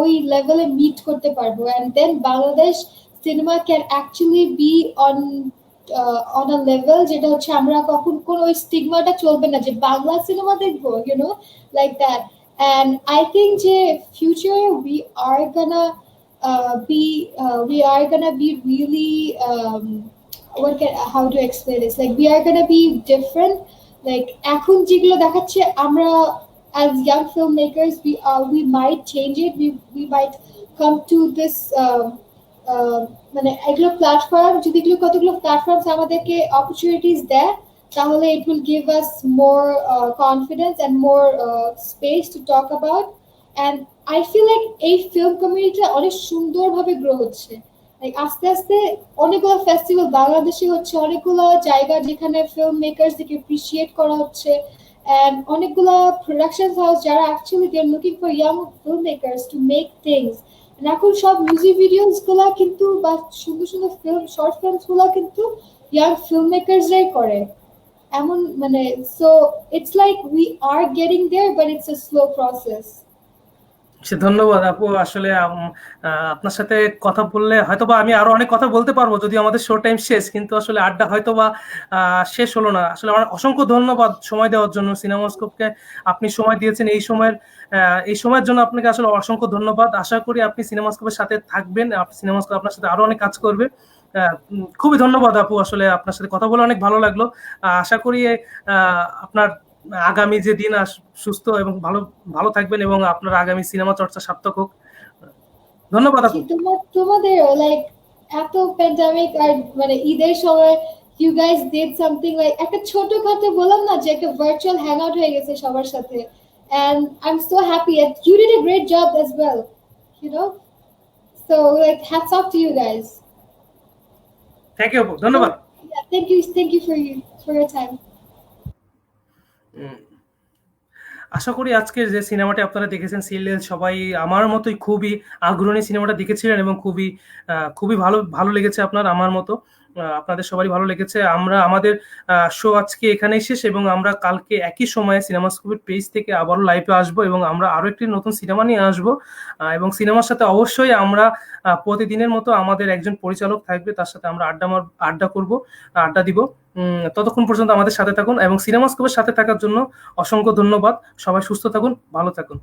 S2: ওই লেভেলে মিট করতে পারবো, and then Bangladesh cinema can actually be on on a level যেটা হচ্ছে আমরা কখন কোন ওই স্টিগমাটা চলবে না যে বাংলা সিনেমা দেখবো, like that. And I think যে future we are gonna be really how to explain this, like we are gonna be different. Like এখন যেগুলো দেখাচ্ছে আমরা as young filmmakers we might change it, we might come to this মানে এগুলো platform, যদি এগুলো কতগুলো প্ল্যাটফর্মস আমাদেরকে অপরচুনিটিস দেয় তাহলে it will give us more confidence and more space to talk about. And I feel like এই film কমিউনিটিটা অনেক সুন্দরভাবে গ্রো হচ্ছে। লাইক আস্তে আস্তে অনেকগুলো ফেস্টিভ্যাল বাংলাদেশে হচ্ছে, অনেকগুলো জায়গা যেখানে ফিল্ম মেকারসদেরকে অ্যাপ্রিশিয়েট করা হচ্ছে, and অনেকগুলো প্রোডাকশন হাউস যারা actually they are looking for young film makers to make things. এখন সব মিউজিক ভিডিওস গুলা কিন্তু বা সুন্দর সুন্দর ফিল্ম শর্ট ফিল্মস গুলা কিন্তু ইয়াং ফিল্ম মেকারসরাই করে এমন, মানে so it's like we are getting there but it's a slow process.
S1: ধন্যবাদ আপু। আসলে আপনার সাথে কথা বললে হয়তোবা আমি আরো অনেক কথা বলতে পারবো, যদি আমাদের শো টাইম শেষ, কিন্তু আসলে আড্ডা হয়তোবা শেষ হলো না। আসলে আমার অসংখ্য ধন্যবাদ সময় দেওয়ার জন্য। সিনেমাস্কোপকে আপনি সময় দিয়েছেন, এই সময়ের জন্য আপনাকে আসলে অসংখ্য ধন্যবাদ। আশা করি আপনি সিনেমাস্কোপের সাথে থাকবেন, সিনেমাস্কোপ আপনার সাথে আরো অনেক কাজ করবে। খুবই ধন্যবাদ আপু, আসলে আপনার সাথে কথা বলে অনেক ভালো লাগলো। আশা করি আপনার আগামী যে দিন সুস্থ এবং ভালো থাকবেন এবং আপনার আগামী সিনেমা চর্চা সার্থক হোক। ধন্যবাদ আপু।
S2: তোমাদেরও লাইক এত প্যান্ডামিক আর মানে ঈদের সময় you guys did something like একটা ছোটখাটো বললাম না যে একটা ভার্চুয়াল হ্যাং আউট হয়ে গেছে সবার সাথে, and I'm so happy and you did a great job as well, so like hats off to you guys.
S1: Thank you আপু, ধন্যবাদ।
S2: Yeah, thank you for your time.
S1: আশা করি আজকের যে সিনেমাটি আপনারা দেখেছেন সিরিয়াল, সবাই আমার মতোই খুবই আগ্রহী সিনেমাটা দেখেছিলেন এবং খুবই ভালো লেগেছে আমার মতো আপনাদের সবারই ভালো লেগেছে। আমরা আমাদের শো আজকে এখানেই শেষ এবং আমরা কালকে একই সময়ে সিনেমাস্কোপের পেজ থেকে আবারও লাইভে আসবো এবং আমরা আরো একটি নতুন সিনেমা নিয়ে আসবো এবং সিনেমার সাথে অবশ্যই আমরা প্রতিদিনের মতো আমাদের একজন পরিচালক থাকবে, তার সাথে আমরা আড্ডা দিব। ততক্ষণ পর্যন্ত আমাদের সাথে থাকুন এবং সিনেমাস্কোপের সাথে থাকার জন্য অসংখ্য ধন্যবাদ। সবাই সুস্থ থাকুন, ভালো থাকুন।